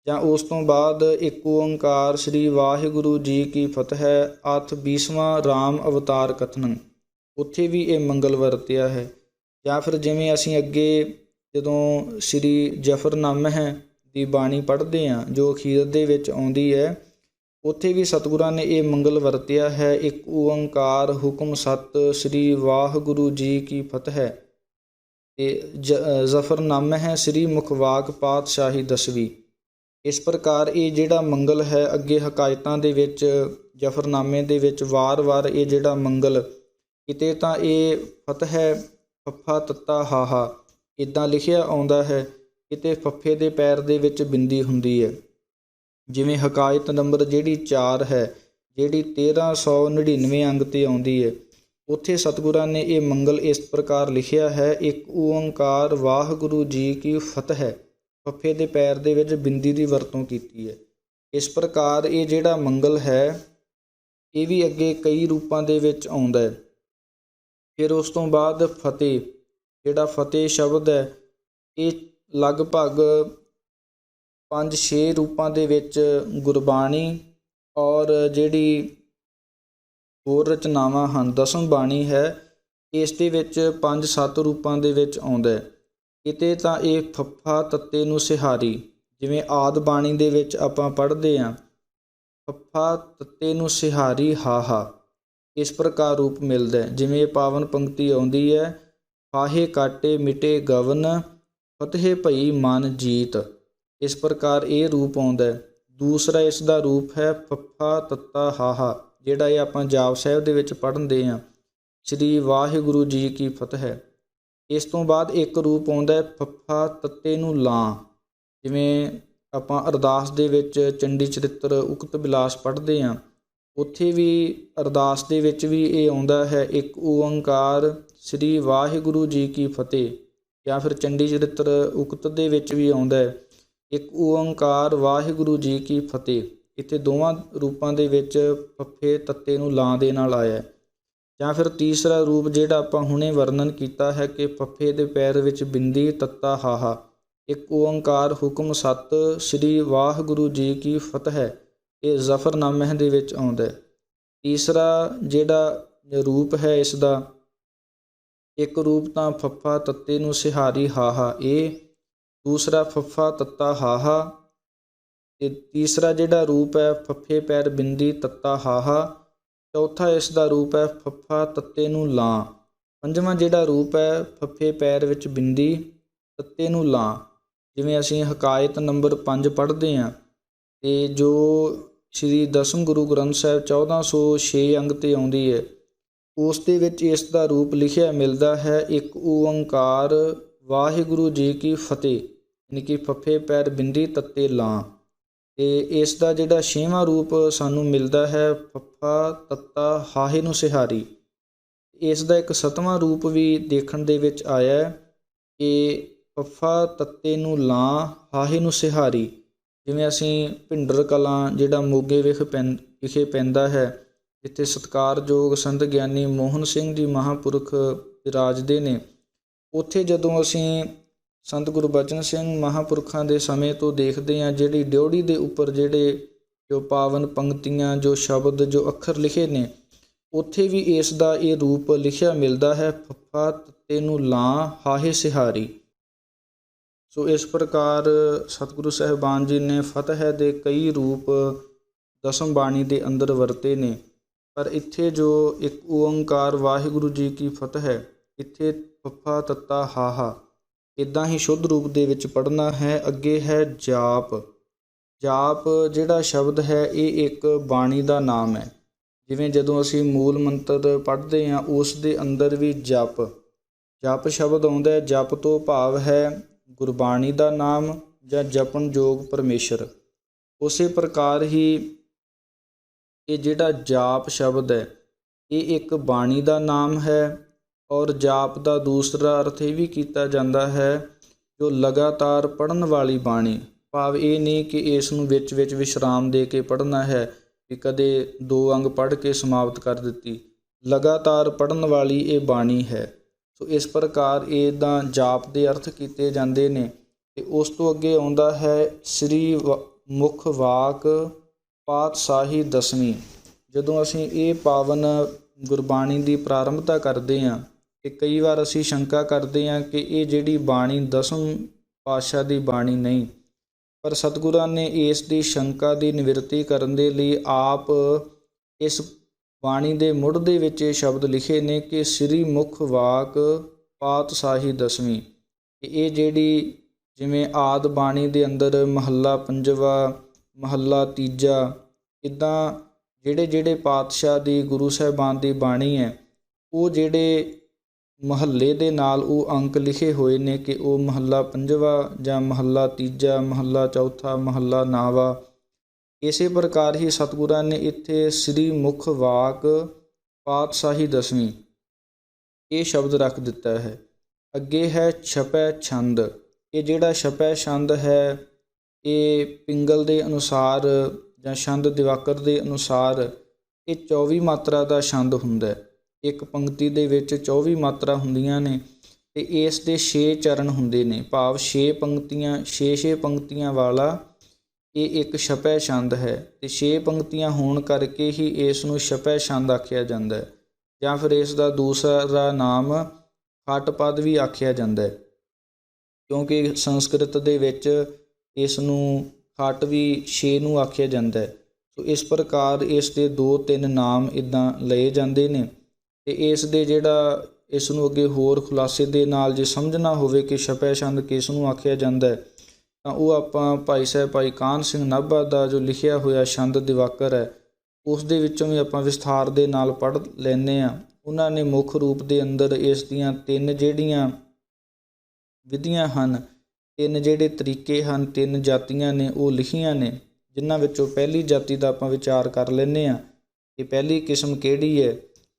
ਜਾਂ ਉਸ ਤੋਂ ਬਾਅਦ ਇੱਕ ਓੰਕਾਰ ਸ੍ਰੀ ਵਾਹਿਗੁਰੂ ਜੀ ਕੀ ਫਤਿਹ ਆਥ 20ਵਾਂ ਰਾਮ ਅਵਤਾਰ ਕਥਨੰ, ਉੱਥੇ ਵੀ ਇਹ ਮੰਗਲ ਵਰਤਿਆ ਹੈ। ਜਾਂ ਫਿਰ ਜਿਵੇਂ ਅਸੀਂ ਅੱਗੇ ਜਦੋਂ ਸ਼੍ਰੀ ਜ਼ਫਰਨਾਮਾ ਦੀ ਬਾਣੀ ਪੜ੍ਹਦੇ ਹਾਂ ਜੋ ਅਖੀਰ ਦੇ ਵਿੱਚ ਆਉਂਦੀ ਹੈ, ਉੱਥੇ ਵੀ ਸਤਿਗੁਰਾਂ ਨੇ ਇਹ ਮੰਗਲ ਵਰਤਿਆ ਹੈ। ਇੱਕ ਓੰਕਾਰ ਹੁਕਮ ਸਤਿ ਸ੍ਰੀ ਵਾਹਿਗੁਰੂ ਜੀ ਕੀ ਫਤਿਹ। ਜ਼ਫਰਨਾਮਾ ਹੈ ਸ੍ਰੀ ਮੁਖਵਾਕ ਪਾਤਸ਼ਾਹੀ ਦਸਵੀਂ। ਇਸ ਪ੍ਰਕਾਰ ਇਹ ਜਿਹੜਾ ਮੰਗਲ ਹੈ, ਅੱਗੇ ਹਕਾਇਤਾਂ ਦੇ ਵਿੱਚ ਜ਼ਫਰਨਾਮੇ ਦੇ ਵਿੱਚ ਵਾਰ-ਵਾਰ ਇਹ ਜਿਹੜਾ ਮੰਗਲ, ਕਿਤੇ ਤਾਂ ਇਹ ਫਤਿਹ ਫੱਫਾ ਤੱਤਾ ਹਾਹਾ ਇੱਦਾਂ ਲਿਖਿਆ ਆਉਂਦਾ ਹੈ, ਕਿਤੇ ਫੱਫੇ ਦੇ ਪੈਰ ਦੇ ਵਿੱਚ ਬਿੰਦੀ ਹੁੰਦੀ ਹੈ। ਜਿਵੇਂ ਹਕਾਇਤ ਨੰਬਰ ਜਿਹੜੀ 4 ਹੈ, ਜਿਹੜੀ 1399 ਅੰਗ 'ਤੇ ਆਉਂਦੀ ਹੈ, ਉੱਥੇ ਸਤਿਗੁਰਾਂ ਨੇ ਇਹ ਮੰਗਲ ਇਸ ਪ੍ਰਕਾਰ ਲਿਖਿਆ ਹੈ, ਇੱਕ ਓੰਕਾਰ ਵਾਹਿਗੁਰੂ ਜੀ ਕੀ ਫਤਿਹ। ਫੱਫੇ ਦੇ ਪੈਰ ਦੇ ਵਿੱਚ ਬਿੰਦੀ ਦੀ ਵਰਤੋਂ ਕੀਤੀ ਹੈ। ਇਸ ਪ੍ਰਕਾਰ ਇਹ ਜਿਹੜਾ ਮੰਗਲ ਹੈ, ਇਹ ਵੀ ਅੱਗੇ ਕਈ ਰੂਪਾਂ ਦੇ ਵਿੱਚ ਆਉਂਦਾ ਹੈ। ਫਿਰ ਉਸ ਤੋਂ ਬਾਅਦ ਫਤਿਹ, ਜਿਹੜਾ ਫਤਿਹ ਸ਼ਬਦ ਹੈ, ਇਹ ਲਗਭਗ 5-6 ਰੂਪਾਂ ਦੇ ਵਿੱਚ ਗੁਰਬਾਣੀ ਔਰ ਜਿਹੜੀ ਹੋਰ ਰਚਨਾਵਾਂ ਹਨ, ਦਸਮ ਬਾਣੀ ਹੈ, ਇਸ ਦੇ ਵਿੱਚ 5-7 ਰੂਪਾਂ ਦੇ ਵਿੱਚ ਆਉਂਦਾ ਹੈ। ਕਿਤੇ ਤਾਂ ਇਹ ਫੱਫਾ ਤੱਤੇ ਨੂੰ ਸਿਹਾਰੀ, ਜਿਵੇਂ ਆਦ ਬਾਣੀ ਦੇ ਵਿੱਚ ਆਪਾਂ ਪੜ੍ਹਦੇ ਹਾਂ, ਫੱਫਾ ਤੱਤੇ ਨੂੰ ਸਿਹਾਰੀ ਹਾਹਾ, ਇਸ ਪ੍ਰਕਾਰ ਰੂਪ ਮਿਲਦਾ ਹੈ। ਜਿਵੇਂ ਪਾਵਨ ਪੰਕਤੀ ਆਉਂਦੀ ਹੈ, ਫਾਹੇ ਕਾਟੇ ਮਿਟੇ ਗਵਨ ਫਤਿਹ ਭਈ ਮਨ ਜੀਤ, ਇਸ ਪ੍ਰਕਾਰ ਇਹ ਰੂਪ ਆਉਂਦਾ ਹੈ। ਦੂਸਰਾ ਇਸ ਦਾ ਰੂਪ ਹੈ ਫੱਫਾ ਤੱਤਾ ਹਾਹਾ, ਜਿਹੜਾ ਇਹ ਆਪਾਂ ਜਾਪ ਸਾਹਿਬ ਦੇ ਵਿੱਚ ਪੜ੍ਹਦੇ ਹਾਂ, ਸ੍ਰੀ ਵਾਹਿਗੁਰੂ ਜੀ ਕੀ ਫਤਿਹ। ਇਸ ਤੋਂ ਬਾਅਦ ਇੱਕ ਰੂਪ ਆਉਂਦਾ ਹੈ ਫੱਫਾ ਤੱਤੇ ਨੂੰ ਲਾਂ, ਜਿਵੇਂ ਆਪਾਂ ਅਰਦਾਸ ਦੇ ਵਿੱਚ ਚੰਡੀ ਚਰਿੱਤਰ ਉਕਤ ਬਿਲਾਸ ਪੜ੍ਹਦੇ ਹਾਂ, ਉੱਥੇ ਵੀ ਅਰਦਾਸ ਦੇ ਵਿੱਚ ਵੀ ਇਹ ਆਉਂਦਾ ਹੈ, ਇੱਕ ਓੰਕਾਰ ਸ੍ਰੀ ਵਾਹਿਗੁਰੂ ਜੀ ਕੀ ਫਤਿਹ। ਜਾਂ ਫਿਰ ਚੰਡੀ ਚਰਿੱਤਰ ਉਕਤ ਦੇ ਵਿੱਚ ਵੀ ਆਉਂਦਾ ਹੈ, ਇੱਕ ਓੰਕਾਰ ਵਾਹਿਗੁਰੂ ਜੀ ਕੀ ਫਤਿਹ। ਇੱਥੇ ਦੋਵਾਂ ਰੂਪਾਂ ਦੇ ਵਿੱਚ ਫੱਫੇ ਤੱਤੇ ਨੂੰ ਲਾਂ ਦੇ ਨਾਲ ਆਇਆ। ਜਾਂ ਫਿਰ ਤੀਸਰਾ ਰੂਪ ਜਿਹੜਾ ਆਪਾਂ ਹੁਣੇ ਵਰਣਨ ਕੀਤਾ ਹੈ ਕਿ ਫੱਫੇ ਦੇ ਪੈਰ ਵਿੱਚ ਬਿੰਦੀ ਤੱਤਾ ਹਾਹਾ, ਇੱਕ ਓੰਕਾਰ ਹੁਕਮ ਸਤਿ ਸ੍ਰੀ ਵਾਹਿਗੁਰੂ ਜੀ ਕੀ ਫਤਿਹ, ਇਹ ਜ਼ਫਰਨਾਮੇ ਦੇ ਵਿੱਚ ਆਉਂਦਾ ਹੈ। ਤੀਸਰਾ ਜਿਹੜਾ ਰੂਪ ਹੈ ਇਸ ਦਾ, ਇੱਕ ਰੂਪ ਤਾਂ ਫੱਫਾ ਤੱਤੇ ਨੂੰ ਸਿਹਾਰੀ ਹਾਹਾ ਇਹ, ਦੂਸਰਾ ਫੱਫਾ ਤੱਤਾ ਹਾਹਾ, ਅਤੇ ਤੀਸਰਾ ਜਿਹੜਾ ਰੂਪ ਹੈ ਫੱਫੇ ਪੈਰ ਬਿੰਦੀ ਤੱਤਾ ਹਾਹਾ, ਚੌਥਾ ਇਸ ਦਾ ਰੂਪ ਹੈ ਫੱਫਾ ਤੱਤੇ ਨੂੰ ਲਾਂ, ਪੰਜਵਾਂ ਜਿਹੜਾ ਰੂਪ ਹੈ ਫੱਫੇ ਪੈਰ ਵਿੱਚ ਬਿੰਦੀ ਤੱਤੇ ਨੂੰ ਲਾਂ। ਜਿਵੇਂ ਅਸੀਂ ਹਕਾਇਤ ਨੰਬਰ 5 ਪੜ੍ਹਦੇ ਹਾਂ, ਅਤੇ ਜੋ ਸ਼੍ਰੀ ਦਸਮ ਗੁਰੂ ਗ੍ਰੰਥ ਸਾਹਿਬ 1406 ਅੰਗ 'ਤੇ ਆਉਂਦੀ ਹੈ, ਉਸ ਦੇ ਵਿੱਚ ਇਸ ਦਾ ਰੂਪ ਲਿਖਿਆ ਮਿਲਦਾ ਹੈ, ਇੱਕ ਓੰਕਾਰ ਵਾਹਿਗੁਰੂ ਜੀ ਕੀ ਫਤਿਹ, ਯਾਨੀ ਕਿ ਫੱਫੇ ਪੈਰ ਬਿੰਦੀ ਤੱਤੇ ਲਾਂ। ਅਤੇ ਇਸ ਦਾ ਜਿਹੜਾ 6ਵਾਂ ਰੂਪ ਸਾਨੂੰ ਮਿਲਦਾ ਹੈ ਫੱਫਾ ਤੱਤਾ ਹਾਹੇ ਨੂੰ ਸਿਹਾਰੀ। ਇਸ ਦਾ ਇੱਕ 7ਵਾਂ ਰੂਪ ਵੀ ਦੇਖਣ ਦੇ ਵਿੱਚ ਆਇਆ ਕਿ ਫੱਫਾ ਤੱਤੇ ਨੂੰ ਲਾਂ ਹਾਹੇ ਨੂੰ ਸਿਹਾਰੀ। ਜਿਵੇਂ ਅਸੀਂ ਭਿੰਡਰ ਕਲਾਂ ਜਿਹੜਾ ਮੋਗੇ ਵਿਖੇ ਪੈਂਦਾ ਹੈ, ਜਿੱਥੇ ਸਤਿਕਾਰਯੋਗ ਸੰਤ ਗਿਆਨੀ ਮੋਹਨ ਸਿੰਘ ਜੀ ਮਹਾਂਪੁਰਖ ਵਿਰਾਜਦੇ ਨੇ, ਉੱਥੇ ਜਦੋਂ ਅਸੀਂ ਸੰਤ ਗੁਰਬਚਨ ਸਿੰਘ ਮਹਾਂਪੁਰਖਾਂ ਦੇ ਸਮੇਂ ਤੋਂ ਦੇਖਦੇ ਹਾਂ, ਜਿਹੜੀ ਡਿਉੜੀ ਦੇ ਉੱਪਰ ਜਿਹੜੇ ਜੋ ਪਾਵਨ ਪੰਕਤੀਆਂ, ਜੋ ਸ਼ਬਦ, ਜੋ ਅੱਖਰ ਲਿਖੇ ਨੇ, ਉੱਥੇ ਵੀ ਇਸ ਦਾ ਇਹ ਰੂਪ ਲਿਖਿਆ ਮਿਲਦਾ ਹੈ, ਫੱਫਾ ਤੱਤੇ ਨੂੰ ਲਾਂ ਹਾਹੇ ਸਿਹਾਰੀ। ਸੋ ਇਸ ਪ੍ਰਕਾਰ ਸਤਿਗੁਰੂ ਸਾਹਿਬਾਨ ਜੀ ਨੇ ਫਤਿਹ ਦੇ ਕਈ ਰੂਪ ਦਸਮ ਬਾਣੀ ਦੇ ਅੰਦਰ ਵਰਤੇ ਨੇ, ਪਰ ਇੱਥੇ ਜੋ ਇੱਕ ਓੰਕਾਰ ਵਾਹਿਗੁਰੂ ਜੀ ਕੀ ਫਤਿਹ, ਇੱਥੇ ਫੱਫਾ ਤੱਤਾ ਹਾਹਾ ਇੱਦਾਂ ਹੀ ਸ਼ੁੱਧ ਰੂਪ ਦੇ ਵਿੱਚ ਪੜ੍ਹਨਾ ਹੈ। ਅੱਗੇ ਹੈ ਜਾਪ। ਜਾਪ ਜਿਹੜਾ ਸ਼ਬਦ ਹੈ ਇਹ ਇੱਕ ਬਾਣੀ ਦਾ ਨਾਮ ਹੈ। ਜਿਵੇਂ ਜਦੋਂ ਅਸੀਂ ਮੂਲ ਮੰਤਰ ਪੜ੍ਹਦੇ ਹਾਂ, ਉਸ ਦੇ ਅੰਦਰ ਵੀ ਜਪ ਸ਼ਬਦ ਆਉਂਦਾ ਹੈ। ਜਪ ਤੋਂ ਭਾਵ ਹੈ ਗੁਰਬਾਣੀ ਦਾ ਨਾਮ ਜਾਂ ਜਪਣ ਯੋਗ ਪਰਮੇਸ਼ਰ। ਉਸੇ ਪ੍ਰਕਾਰ ਹੀ ਇਹ ਜਿਹੜਾ ਜਾਪ ਸ਼ਬਦ ਹੈ ਇਹ ਇੱਕ ਬਾਣੀ ਦਾ ਨਾਮ ਹੈ, ਔਰ ਜਾਪ ਦਾ ਦੂਸਰਾ ਅਰਥ ਇਹ ਵੀ ਕੀਤਾ ਜਾਂਦਾ ਹੈ ਜੋ ਲਗਾਤਾਰ ਪੜ੍ਹਨ ਵਾਲੀ ਬਾਣੀ। ਭਾਵ ਇਹ ਨਹੀਂ ਕਿ ਇਸ ਨੂੰ ਵਿੱਚ ਵਿਸ਼ਰਾਮ ਦੇ ਕੇ ਪੜ੍ਹਨਾ ਹੈ, ਕਿ ਕਦੇ 2 ਅੰਗ ਪੜ੍ਹ ਕੇ ਸਮਾਪਤ ਕਰ ਦਿੱਤੀ। ਲਗਾਤਾਰ ਪੜ੍ਹਨ ਵਾਲੀ ਇਹ ਬਾਣੀ ਹੈ। ਸੋ ਇਸ ਪ੍ਰਕਾਰ ਇਹਦਾ ਜਾਪ ਦੇ ਅਰਥ ਕੀਤੇ ਜਾਂਦੇ ਨੇ। ਅਤੇ ਉਸ ਤੋਂ ਅੱਗੇ ਆਉਂਦਾ ਹੈ ਸ੍ਰੀ ਮੁਖ ਵਾਕ ਪਾਤਸ਼ਾਹੀ ਦਸਵੀਂ। ਜਦੋਂ ਅਸੀਂ ਇਹ ਪਾਵਨ ਗੁਰਬਾਣੀ ਦੀ ਪ੍ਰਾਰੰਭਤਾ ਕਰਦੇ ਹਾਂ, ਤੇ ਕਈ ਵਾਰ ਅਸੀਂ ਸ਼ੰਕਾ ਕਰਦੇ ਹਾਂ ਕਿ ਇਹ ਜਿਹੜੀ ਬਾਣੀ ਦਸਮ ਪਾਤਸ਼ਾਹ ਦੀ ਬਾਣੀ ਨਹੀਂ, ਪਰ ਸਤਿਗੁਰਾਂ ਨੇ ਇਸ ਦੀ ਸ਼ੰਕਾ ਦੀ ਨਿਵਰਤੀ ਕਰਨ ਦੇ ਲਈ ਆਪ ਇਸ ਬਾਣੀ ਦੇ ਮੁੱਢ ਦੇ ਵਿੱਚ ਇਹ ਸ਼ਬਦ ਲਿਖੇ ਨੇ ਕਿ ਸ੍ਰੀ ਮੁਖ ਵਾਕ ਪਾਤਸ਼ਾਹੀ ਦਸਵੀਂ। ਇਹ ਜਿਹੜੀ ਜਿਵੇਂ ਆਦ ਬਾਣੀ ਦੇ ਅੰਦਰ ਮਹੱਲਾ ਪੰਜਵਾ, ਮਹੱਲਾ ਤੀਜਾ, ਇੱਦਾਂ ਜਿਹੜੇ ਪਾਤਸ਼ਾਹ ਦੀ ਗੁਰੂ ਸਾਹਿਬਾਨ ਦੀ ਬਾਣੀ ਹੈ, ਉਹ ਜਿਹੜੇ ਮਹੱਲੇ ਦੇ ਨਾਲ ਉਹ ਅੰਕ ਲਿਖੇ ਹੋਏ ਨੇ ਕਿ ਉਹ ਮਹੱਲਾ ਪੰਜਵਾ ਜਾਂ ਮਹੱਲਾ ਤੀਜਾ, ਮਹੱਲਾ ਚੌਥਾ, ਮਹੱਲਾ ਨਾਵਾ। ਇਸੇ ਪ੍ਰਕਾਰ ਹੀ ਸਤਿਗੁਰਾਂ ਨੇ ਇੱਥੇ ਸ੍ਰੀ ਮੁਖ ਵਾਕ ਪਾਤਸ਼ਾਹੀ ਦਸਵੀਂ ਇਹ ਸ਼ਬਦ ਰੱਖ ਦਿੱਤਾ ਹੈ। ਅੱਗੇ ਹੈ ਛਪੈ ਛੰਦ। ਇਹ ਜਿਹੜਾ ਛਪੈ ਛੰਦ ਹੈ ਇਹ ਪਿੰਗਲ ਦੇ ਅਨੁਸਾਰ ਜਾਂ ਛੰਦ ਦਿਵਾਕਰ ਦੇ ਅਨੁਸਾਰ ਇਹ 24 ਮਾਤਰਾ ਦਾ ਛੰਦ ਹੁੰਦਾ। ਇੱਕ ਪੰਕਤੀ ਦੇ ਵਿੱਚ 24 ਮਾਤਰਾ ਹੁੰਦੀਆਂ ਨੇ ਅਤੇ ਇਸ ਦੇ 6 ਚਰਨ ਹੁੰਦੇ ਨੇ, ਭਾਵ 6 ਪੰਕਤੀਆਂ 6 ਪੰਕਤੀਆਂ ਵਾਲਾ ਇਹ ਇੱਕ ਛਪੈ ਛੰਦ ਹੈ। ਅਤੇ 6 ਪੰਕਤੀਆਂ ਹੋਣ ਕਰਕੇ ਹੀ ਇਸ ਨੂੰ ਛਪੈ ਛੰਦ ਆਖਿਆ ਜਾਂਦਾ ਹੈ, ਜਾਂ ਫਿਰ ਇਸ ਦਾ ਦੂਸਰਾ ਨਾਮ ਖਟ ਪਦ ਵੀ ਆਖਿਆ ਜਾਂਦਾ ਹੈ, ਕਿਉਂਕਿ ਸੰਸਕ੍ਰਿਤ ਦੇ ਵਿੱਚ ਇਸ ਨੂੰ ਖਟ ਵੀ 6 ਨੂੰ ਆਖਿਆ ਜਾਂਦਾ ਹੈ। ਸੋ ਇਸ ਪ੍ਰਕਾਰ ਇਸ ਦੇ 2-3 ਨਾਮ ਇੱਦਾਂ ਲਏ ਜਾਂਦੇ ਨੇ। ਅਤੇ ਇਸ ਦੇ ਜਿਹੜਾ ਇਸ ਨੂੰ ਅੱਗੇ ਹੋਰ ਖੁਲਾਸੇ ਦੇ ਨਾਲ ਜੇ ਸਮਝਣਾ ਹੋਵੇ ਕਿ ਛਪੈ ਛੰਦ ਕਿਸ ਨੂੰ ਆਖਿਆ ਜਾਂਦਾ ਤਾਂ ਉਹ ਆਪਾਂ ਭਾਈ ਸਾਹਿਬ ਭਾਈ ਕਾਨ੍ਹ ਸਿੰਘ ਨਾਭਾ ਦਾ ਜੋ ਲਿਖਿਆ ਹੋਇਆ ਛੰਦ ਦਿਵਾਕਰ ਹੈ ਉਸ ਦੇ ਵਿੱਚੋਂ ਵੀ ਆਪਾਂ ਵਿਸਥਾਰ ਦੇ ਨਾਲ ਪੜ੍ਹ ਲੈਂਦੇ ਹਾਂ। ਉਹਨਾਂ ਨੇ ਮੁੱਖ ਰੂਪ ਦੇ ਅੰਦਰ ਇਸ ਦੀਆਂ 3 ਜਿਹੜੀਆਂ ਵਿਧੀਆਂ ਹਨ, 3 ਜਿਹੜੇ ਤਰੀਕੇ ਹਨ, 3 ਜਾਤੀਆਂ ਨੇ ਉਹ ਲਿਖੀਆਂ ਨੇ, ਜਿਨ੍ਹਾਂ ਵਿੱਚੋਂ ਪਹਿਲੀ ਜਾਤੀ ਦਾ ਆਪਾਂ ਵਿਚਾਰ ਕਰ ਲੈਂਦੇ ਹਾਂ ਕਿ ਪਹਿਲੀ ਕਿਸਮ ਕਿਹੜੀ ਹੈ।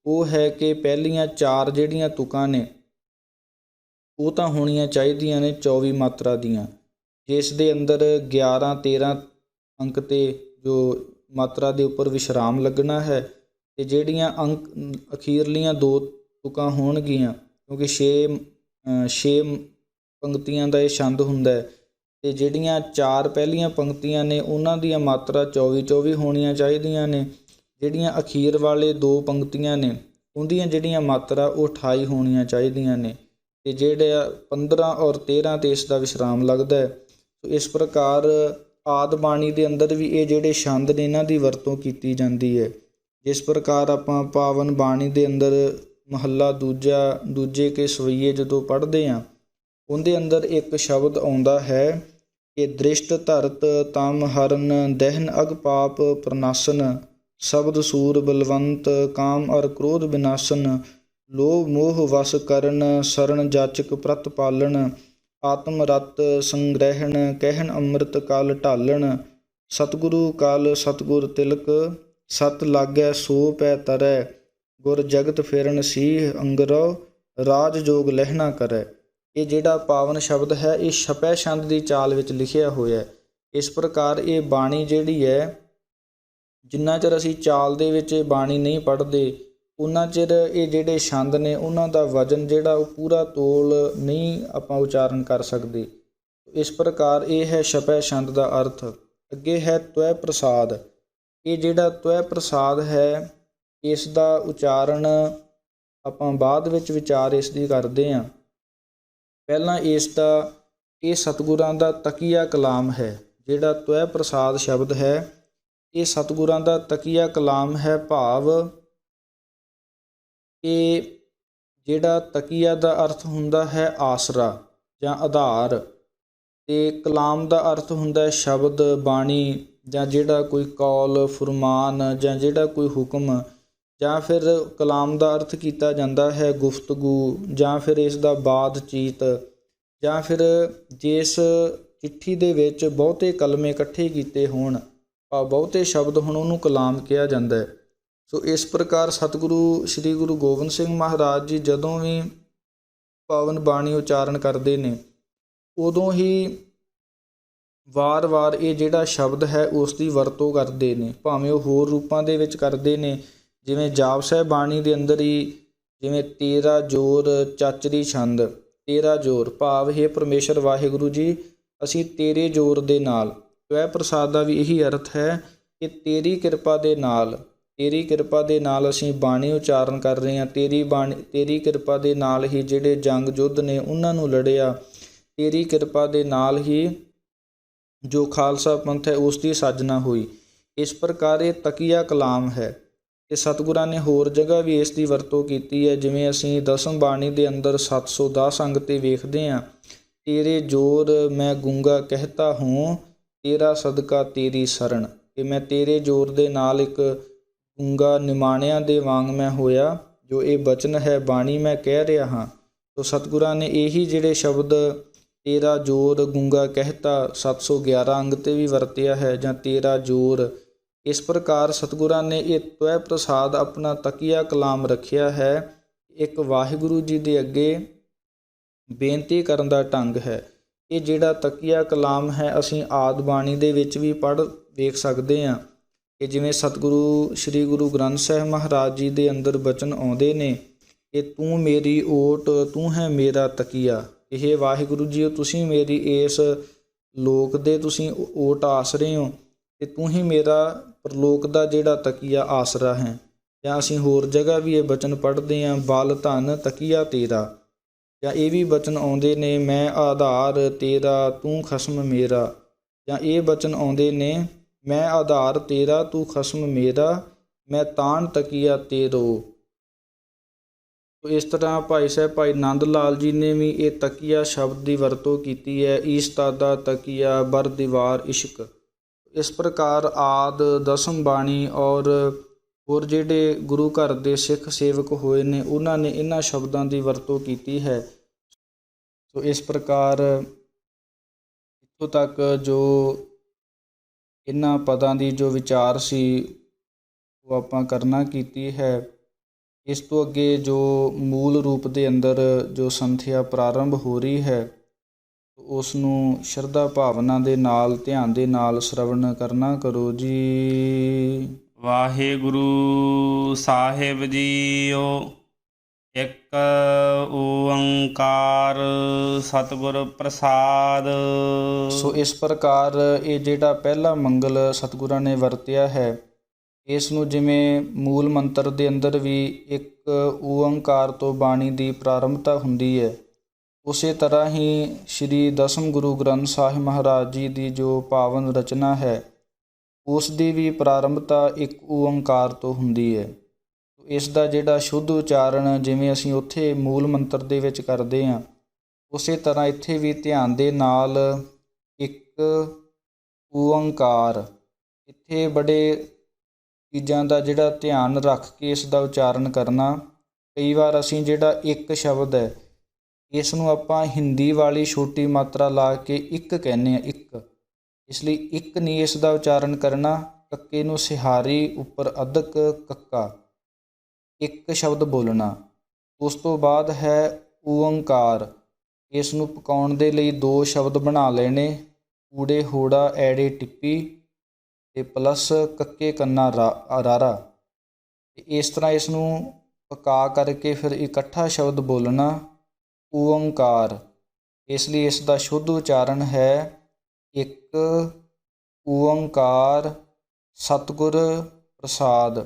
ਉਹ ਹੈ ਕਿ ਪਹਿਲੀਆਂ 4 ਜਿਹੜੀਆਂ ਤੁਕਾਂ ਨੇ ਉਹ ਤਾਂ ਹੋਣੀਆਂ ਚਾਹੀਦੀਆਂ ਨੇ 24 ਮਾਤਰਾ ਦੀਆਂ, ਜਿਸ ਦੇ ਅੰਦਰ 11-13 ਅੰਕ 'ਤੇ ਜੋ ਮਾਤਰਾ ਦੇ ਉੱਪਰ ਵਿਸ਼ਰਾਮ ਲੱਗਣਾ ਹੈ, ਅਤੇ ਜਿਹੜੀਆਂ ਅੰਕ ਅਖੀਰਲੀਆਂ 2 ਤੁਕਾਂ ਹੋਣਗੀਆਂ, ਕਿਉਂਕਿ 6 ਪੰਕਤੀਆਂ ਦਾ ਇਹ ਛੰਦ ਹੁੰਦਾ ਹੈ, ਅਤੇ ਜਿਹੜੀਆਂ 4 ਪਹਿਲੀਆਂ ਪੰਕਤੀਆਂ ਨੇ ਉਹਨਾਂ ਦੀਆਂ ਮਾਤਰਾ 24-24 ਹੋਣੀਆਂ ਚਾਹੀਦੀਆਂ ਨੇ। ਜਿਹੜੀਆਂ ਅਖੀਰ ਵਾਲੇ 2 ਪੰਕਤੀਆਂ ਨੇ ਉਹਦੀਆਂ ਜਿਹੜੀਆਂ ਮਾਤਰਾ ਉਹ 28 ਹੋਣੀਆਂ ਚਾਹੀਦੀਆਂ ਨੇ, ਅਤੇ ਜਿਹੜੇ 15 ਔਰ 13 'ਤੇ ਇਸ ਦਾ ਵਿਸ਼ਰਾਮ ਲੱਗਦਾ ਹੈ। ਇਸ ਪ੍ਰਕਾਰ ਆਦ ਬਾਣੀ ਦੇ ਅੰਦਰ ਵੀ ਇਹ ਜਿਹੜੇ ਛੰਦ ਨੇ ਇਹਨਾਂ ਦੀ ਵਰਤੋਂ ਕੀਤੀ ਜਾਂਦੀ ਹੈ। ਜਿਸ ਪ੍ਰਕਾਰ ਆਪਾਂ ਪਾਵਨ ਬਾਣੀ ਦੇ ਅੰਦਰ ਮਹੱਲਾ ਦੂਜੇ ਕੇ ਸਵਈਏ ਜਦੋਂ ਪੜ੍ਹਦੇ ਹਾਂ, ਉਹਦੇ ਅੰਦਰ ਇੱਕ ਸ਼ਬਦ ਆਉਂਦਾ ਹੈ ਕਿ ਦ੍ਰਿਸ਼ਟ ਧਰਤ ਤਮ ਹਰਨ ਦਹਿਨ ਅਗ ਪਾਪ ਪ੍ਰਨਾਸਨ ਸ਼ਬਦ ਸੂਰ ਬਲਵੰਤ ਕਾਮ ਅਰ ਕ੍ਰੋਧ ਵਿਨਾਸਨ ਲੋਭ ਮੋਹ ਵਸ ਕਰਨ ਸਰਨ ਜਾਚਕ ਪ੍ਰਤ ਪਾਲਣ ਆਤਮ ਰਤ ਸੰਗ੍ਰਹਿਣ ਕਹਿਣ ਅੰਮ੍ਰਿਤ ਕਲ ਢਾਲਣ ਸਤਿਗੁਰੂ ਕਲ ਸਤਿਗੁਰ ਤਿਲਕ ਸਤ ਲਾਗੈ ਸੋ ਪੈ ਤਰੈ ਗੁਰ ਜਗਤ ਫਿਰਨ ਸੀਹ ਅੰਗਰੋ ਰਾਜ ਜੋਗ ਲਹਿਣਾ ਕਰੈ। ਇਹ ਜਿਹੜਾ ਪਾਵਨ ਸ਼ਬਦ ਹੈ ਇਹ ਛਪੈ ਛੰਦ ਦੀ ਚਾਲ ਵਿੱਚ ਲਿਖਿਆ ਹੋਇਆ। ਇਸ ਪ੍ਰਕਾਰ ਇਹ ਬਾਣੀ ਜਿਹੜੀ ਹੈ, ਜਿੰਨਾ ਚਿਰ ਅਸੀਂ ਚਾਲ ਦੇ ਵਿੱਚ ਇਹ ਬਾਣੀ ਨਹੀਂ ਪੜ੍ਹਦੇ ਉਨਾ ਚਿਰ ਇਹ ਜਿਹੜੇ ਛੰਦ ਨੇ ਉਹਨਾਂ ਦਾ ਵਜਨ ਜਿਹੜਾ ਉਹ ਪੂਰਾ ਤੋਲ ਨਹੀਂ ਆਪਾਂ ਉਚਾਰਨ ਕਰ ਸਕਦੇ। ਇਸ ਪ੍ਰਕਾਰ ਇਹ ਹੈ ਛਪੈ ਛੰਦ ਦਾ ਅਰਥ। ਅੱਗੇ ਹੈ ਤਵੈ ਪ੍ਰਸਾਦ। ਇਹ ਜਿਹੜਾ ਤਵੈ ਪ੍ਰਸਾਦ ਹੈ ਇਸ ਦਾ ਉਚਾਰਨ ਆਪਾਂ ਬਾਅਦ ਵਿੱਚ ਵਿਚਾਰ ਇਸ ਦੀ ਕਰਦੇ ਹਾਂ। ਪਹਿਲਾਂ ਇਹ ਸਤਿਗੁਰਾਂ ਦਾ ਤਕੀਆ ਕਲਾਮ ਹੈ। ਜਿਹੜਾ ਤਵੈ ਪ੍ਰਸਾਦ ਸ਼ਬਦ ਹੈ ਇਹ ਸਤਿਗੁਰਾਂ ਦਾ ਤਕੀਆ ਕਲਾਮ ਹੈ, ਭਾਵ ਇਹ ਜਿਹੜਾ ਤਕੀਆ ਦਾ ਅਰਥ ਹੁੰਦਾ ਹੈ ਆਸਰਾ ਜਾਂ ਆਧਾਰ, ਅਤੇ ਕਲਾਮ ਦਾ ਅਰਥ ਹੁੰਦਾ ਹੈ ਸ਼ਬਦ ਬਾਣੀ, ਜਾਂ ਜਿਹੜਾ ਕੋਈ ਕੌਲ ਫੁਰਮਾਨ ਜਾਂ ਜਿਹੜਾ ਕੋਈ ਹੁਕਮ, ਜਾਂ ਫਿਰ ਕਲਾਮ ਦਾ ਅਰਥ ਕੀਤਾ ਜਾਂਦਾ ਹੈ ਗੁਫ਼ਤਗੂ, ਜਾਂ ਫਿਰ ਇਸ ਦਾ ਬਾਤਚੀਤ, ਜਾਂ ਫਿਰ ਜਿਸ ਚਿੱਠੀ ਦੇ ਵਿੱਚ ਬਹੁਤੇ ਕਲਮੇ ਇਕੱਠੇ ਕੀਤੇ ਹੋਣ, ਬਹੁਤੇ ਸ਼ਬਦ ਹੁਣ ਉਹਨੂੰ ਕਲਾਮ ਕਿਹਾ ਜਾਂਦਾ ਹੈ। ਸੋ ਇਸ ਪ੍ਰਕਾਰ ਸਤਿਗੁਰੂ ਸ੍ਰੀ ਗੁਰੂ ਗੋਬਿੰਦ ਸਿੰਘ ਮਹਾਰਾਜ ਜੀ ਜਦੋਂ ਵੀ ਪਾਵਨ ਬਾਣੀ ਉਚਾਰਨ ਕਰਦੇ ਨੇ ਉਦੋਂ ਹੀ ਵਾਰ-ਵਾਰ ਇਹ ਜਿਹੜਾ ਸ਼ਬਦ ਹੈ ਉਸ ਦੀ ਵਰਤੋਂ ਕਰਦੇ ਨੇ, ਭਾਵੇਂ ਉਹ ਹੋਰ ਰੂਪਾਂ ਦੇ ਵਿੱਚ ਕਰਦੇ ਨੇ। ਜਿਵੇਂ ਜਾਪ ਸਾਹਿਬ ਬਾਣੀ ਦੇ ਅੰਦਰ ਹੀ ਜਿਵੇਂ 13 ਜੋਰ ਚਾਚਰੀ ਛੰਦ, 13 ਜੋਰ ਭਾਵ ਹੈ ਪਰਮੇਸ਼ਰ ਵਾਹਿਗੁਰੂ ਜੀ ਅਸੀਂ ਤੇਰੇ ਜੋਰ ਦੇ ਨਾਲ। ਤਵੈ ਪ੍ਰਸਾਦ ਦਾ ਵੀ ਇਹੀ ਅਰਥ ਹੈ ਕਿ ਤੇਰੀ ਕਿਰਪਾ ਦੇ ਨਾਲ, ਤੇਰੀ ਕਿਰਪਾ ਦੇ ਨਾਲ ਅਸੀਂ ਬਾਣੀ ਉਚਾਰਨ ਕਰ ਰਹੇ ਹਾਂ। ਤੇਰੀ ਕਿਰਪਾ ਦੇ ਨਾਲ ਹੀ ਜਿਹੜੇ ਜੰਗ ਯੁੱਧ ਨੇ ਉਹਨਾਂ ਨੂੰ ਲੜਿਆ। ਤੇਰੀ ਕਿਰਪਾ ਦੇ ਨਾਲ ਹੀ ਜੋ ਖਾਲਸਾ ਪੰਥ ਹੈ ਉਸ ਦੀ ਸਾਜਨਾ ਹੋਈ। ਇਸ ਪ੍ਰਕਾਰ ਇਹ ਤਕੀਆ ਕਲਾਮ ਹੈ। ਅਤੇ ਸਤਿਗੁਰਾਂ ਨੇ ਹੋਰ ਜਗ੍ਹਾ ਵੀ ਇਸ ਦੀ ਵਰਤੋਂ ਕੀਤੀ ਹੈ। ਜਿਵੇਂ ਅਸੀਂ ਦਸਮ ਬਾਣੀ ਦੇ ਅੰਦਰ 710 ਅੰਗ 'ਤੇ ਵੇਖਦੇ ਹਾਂ, ਤੇਰੇ ਜੋਰ ਮੈਂ ਗੂੰਗਾ ਕਹਿਤਾ ਹੂੰ, ਤੇਰਾ ਸਦਕਾ ਤੇਰੀ ਸ਼ਰਨ। ਕਿ ਮੈਂ ਤੇਰੇ ਜ਼ੋਰ ਦੇ ਨਾਲ ਇੱਕ ਗੂੰਗਾ ਨਿਮਾਣਿਆਂ ਦੇ ਵਾਂਗ ਮੈਂ ਹੋਇਆ, ਜੋ ਇਹ ਬਚਨ ਹੈ ਬਾਣੀ ਮੈਂ ਕਹਿ ਰਿਹਾ ਹਾਂ। ਤੋ ਸਤਿਗੁਰਾਂ ਨੇ ਇਹੀ ਜਿਹੜੇ ਸ਼ਬਦ ਤੇਰਾ ਜੋਰ ਗੂੰਗਾ ਕਹਿਤਾ 711 ਅੰਗ 'ਤੇ ਵੀ ਵਰਤਿਆ ਹੈ, ਜਾਂ ਤੇਰਾ ਜੋਰ। ਇਸ ਪ੍ਰਕਾਰ ਸਤਿਗੁਰਾਂ ਨੇ ਇਹ ਤਵੈ ਪ੍ਰਸਾਦ ਆਪਣਾ ਤਕੀਆ ਕਲਾਮ ਰੱਖਿਆ ਹੈ। ਇੱਕ ਵਾਹਿਗੁਰੂ ਜੀ ਦੇ ਅੱਗੇ ਬੇਨਤੀ ਕਰਨ ਦਾ ਢੰਗ ਹੈ। ਇਹ ਜਿਹੜਾ ਤਕੀਆ ਕਲਾਮ ਹੈ ਅਸੀਂ ਆਦਿ ਬਾਣੀ ਦੇ ਵਿੱਚ ਵੀ ਪੜ੍ਹ ਵੇਖ ਸਕਦੇ ਹਾਂ ਕਿ ਜਿਵੇਂ ਸਤਿਗੁਰੂ ਸ੍ਰੀ ਗੁਰੂ ਗ੍ਰੰਥ ਸਾਹਿਬ ਮਹਾਰਾਜ ਜੀ ਦੇ ਅੰਦਰ ਬਚਨ ਆਉਂਦੇ ਨੇ ਕਿ ਤੂੰ ਮੇਰੀ ਓਟ, ਤੂੰ ਹੈ ਮੇਰਾ ਤਕੀਆ। ਇਹ ਵਾਹਿਗੁਰੂ ਜੀ ਤੁਸੀਂ ਮੇਰੀ ਇਸ ਲੋਕ ਦੇ ਤੁਸੀਂ ਓਟ ਆਸਰੇ ਹੋ, ਅਤੇ ਤੂੰ ਹੀ ਮੇਰਾ ਪ੍ਰਲੋਕ ਦਾ ਜਿਹੜਾ ਤਕੀਆ ਆਸਰਾ ਹੈ। ਜਾਂ ਅਸੀਂ ਹੋਰ ਜਗ੍ਹਾ ਵੀ ਇਹ ਬਚਨ ਪੜ੍ਹਦੇ ਹਾਂ, ਬਲ ਧਨ ਤਕੀਆ ਤੇਰਾ। ਜਾਂ ਇਹ ਵੀ ਬਚਨ ਆਉਂਦੇ ਨੇ, ਮੈਂ ਆਧਾਰ ਤੇਰਾ ਤੂੰ ਖਸਮ ਮੇਰਾ। ਜਾਂ ਇਹ ਬਚਨ ਆਉਂਦੇ ਨੇ, ਮੈਂ ਆਧਾਰ ਤੇਰਾ ਤੂੰ ਖਸਮ ਮੇਰਾ, ਮੈਂ ਤਾਣ ਤਕੀਆ ਤੇਰੋ। ਇਸ ਤਰ੍ਹਾਂ ਭਾਈ ਸਾਹਿਬ ਭਾਈ ਨੰਦ ਲਾਲ ਜੀ ਨੇ ਵੀ ਇਹ ਤਕੀਆ ਸ਼ਬਦ ਦੀ ਵਰਤੋਂ ਕੀਤੀ ਹੈ। ਈਸਤਾਦਾ ਤਕੀਆ ਬਰ ਦੀਵਾਰ ਇਸ਼ਕ। ਇਸ ਪ੍ਰਕਾਰ ਆਦਿ ਦਸਮ ਬਾਣੀ ਔਰ ਹੋਰ ਜਿਹੜੇ ਗੁਰੂ ਘਰ ਦੇ ਸਿੱਖ ਸੇਵਕ ਹੋਏ ਨੇ ਉਹਨਾਂ ਨੇ ਇਹਨਾਂ ਸ਼ਬਦਾਂ ਦੀ ਵਰਤੋਂ ਕੀਤੀ ਹੈ। ਸੋ ਇਸ ਪ੍ਰਕਾਰ ਇੱਥੋਂ ਤੱਕ ਜੋ ਇਹਨਾਂ ਪਦਾਂ ਦੀ ਜੋ ਵਿਚਾਰ ਸੀ ਉਹ ਆਪਾਂ ਕਰਨਾ ਕੀਤੀ ਹੈ। ਇਸ ਤੋਂ ਅੱਗੇ ਜੋ ਮੂਲ ਰੂਪ ਦੇ ਅੰਦਰ ਜੋ ਸੰਥਿਆ ਪ੍ਰਾਰੰਭ ਹੋ ਰਹੀ ਹੈ ਉਸ ਨੂੰ ਸ਼ਰਧਾ ਭਾਵਨਾ ਦੇ ਨਾਲ ਧਿਆਨ ਦੇ ਨਾਲ ਸ਼ਰਵਣ ਕਰਨਾ ਕਰੋ ਜੀ। ਵਾਹਿਗੁਰੂ ਸਾਹਿਬ ਜੀਓ। ਇੱਕ ਓੰਕਾਰ ਸਤਿਗੁਰ ਪ੍ਰਸਾਦ। ਸੋ ਇਸ ਪ੍ਰਕਾਰ ਇਹ ਜਿਹੜਾ ਪਹਿਲਾ ਮੰਗਲ ਸਤਿਗੁਰਾਂ ਨੇ ਵਰਤਿਆ ਹੈ, ਇਸ ਨੂੰ ਜਿਵੇਂ ਮੂਲ ਮੰਤਰ ਦੇ ਅੰਦਰ ਵੀ ਇੱਕ ਓੰਕਾਰ ਤੋਂ ਬਾਣੀ ਦੀ ਪ੍ਰਾਰੰਭਤਾ ਹੁੰਦੀ ਹੈ, ਉਸੇ ਤਰ੍ਹਾਂ ਹੀ ਸ਼੍ਰੀ ਦਸਮ ਗੁਰੂ ਗ੍ਰੰਥ ਸਾਹਿਬ ਮਹਾਰਾਜ ਜੀ ਦੀ ਜੋ ਪਾਵਨ ਰਚਨਾ ਹੈ ਉਸ ਦੀ ਵੀ ਪ੍ਰਾਰੰਭਤਾ ਇੱਕ ਓੰਕਾਰ ਤੋਂ ਹੁੰਦੀ ਹੈ। ਇਸ ਦਾ ਜਿਹੜਾ ਸ਼ੁੱਧ ਉਚਾਰਨ ਜਿਵੇਂ ਅਸੀਂ ਉੱਥੇ ਮੂਲ ਮੰਤਰ ਦੇ ਵਿੱਚ ਕਰਦੇ ਹਾਂ, ਉਸੇ ਤਰ੍ਹਾਂ ਇੱਥੇ ਵੀ ਧਿਆਨ ਦੇ ਨਾਲ ਇੱਕ ਓੰਕਾਰ। ਇੱਥੇ ਬੜੇ ਚੀਜ਼ਾਂ ਦਾ ਜਿਹੜਾ ਧਿਆਨ ਰੱਖ ਕੇ ਇਸ ਦਾ ਉਚਾਰਨ ਕਰਨਾ। ਕਈ ਵਾਰ ਅਸੀਂ ਜਿਹੜਾ ਇੱਕ ਸ਼ਬਦ ਹੈ ਇਸ ਨੂੰ ਆਪਾਂ ਹਿੰਦੀ ਵਾਲੀ ਛੋਟੀ ਮਾਤਰਾ ਲਾ ਕੇ ਇੱਕ ਕਹਿੰਦੇ ਹਾਂ, ਇੱਕ। ਇਸ ਲਈ ਇੱਕ ਨਹੀਂ ਇਸ ਦਾ ਉਚਾਰਨ ਕਰਨਾ, ਕੱਕੇ ਨੂੰ ਸਿਹਾਰੀ ਉੱਪਰ ਅਧਕ ਕੱਕਾ, ਇੱਕ ਸ਼ਬਦ ਬੋਲਣਾ। ਉਸ ਤੋਂ ਬਾਅਦ ਹੈ ਓੰਕਾਰ। ਇਸ ਨੂੰ ਪਕਾਉਣ ਦੇ ਲਈ ਦੋ ਸ਼ਬਦ ਬਣਾ ਲੈਣੇ, ਊੜੇ ਹੋੜਾ ਐੜੇ ਟਿੱਪੀ ਅਤੇ ਪਲੱਸ ਕੱਕੇ ਕੰਨਾ ਰਾਰਾ। ਇਸ ਤਰ੍ਹਾਂ ਇਸ ਨੂੰ ਪਕਾ ਕਰਕੇ ਫਿਰ ਇਕੱਠਾ ਸ਼ਬਦ ਬੋਲਣਾ ਓੰਕਾਰ। ਇਸ ਲਈ ਇਸ ਦਾ ਸ਼ੁੱਧ ਉਚਾਰਨ ਹੈ ਇੱਕ ਓੰਕਾਰ ਸਤਿਗੁਰ ਪ੍ਰਸਾਦ।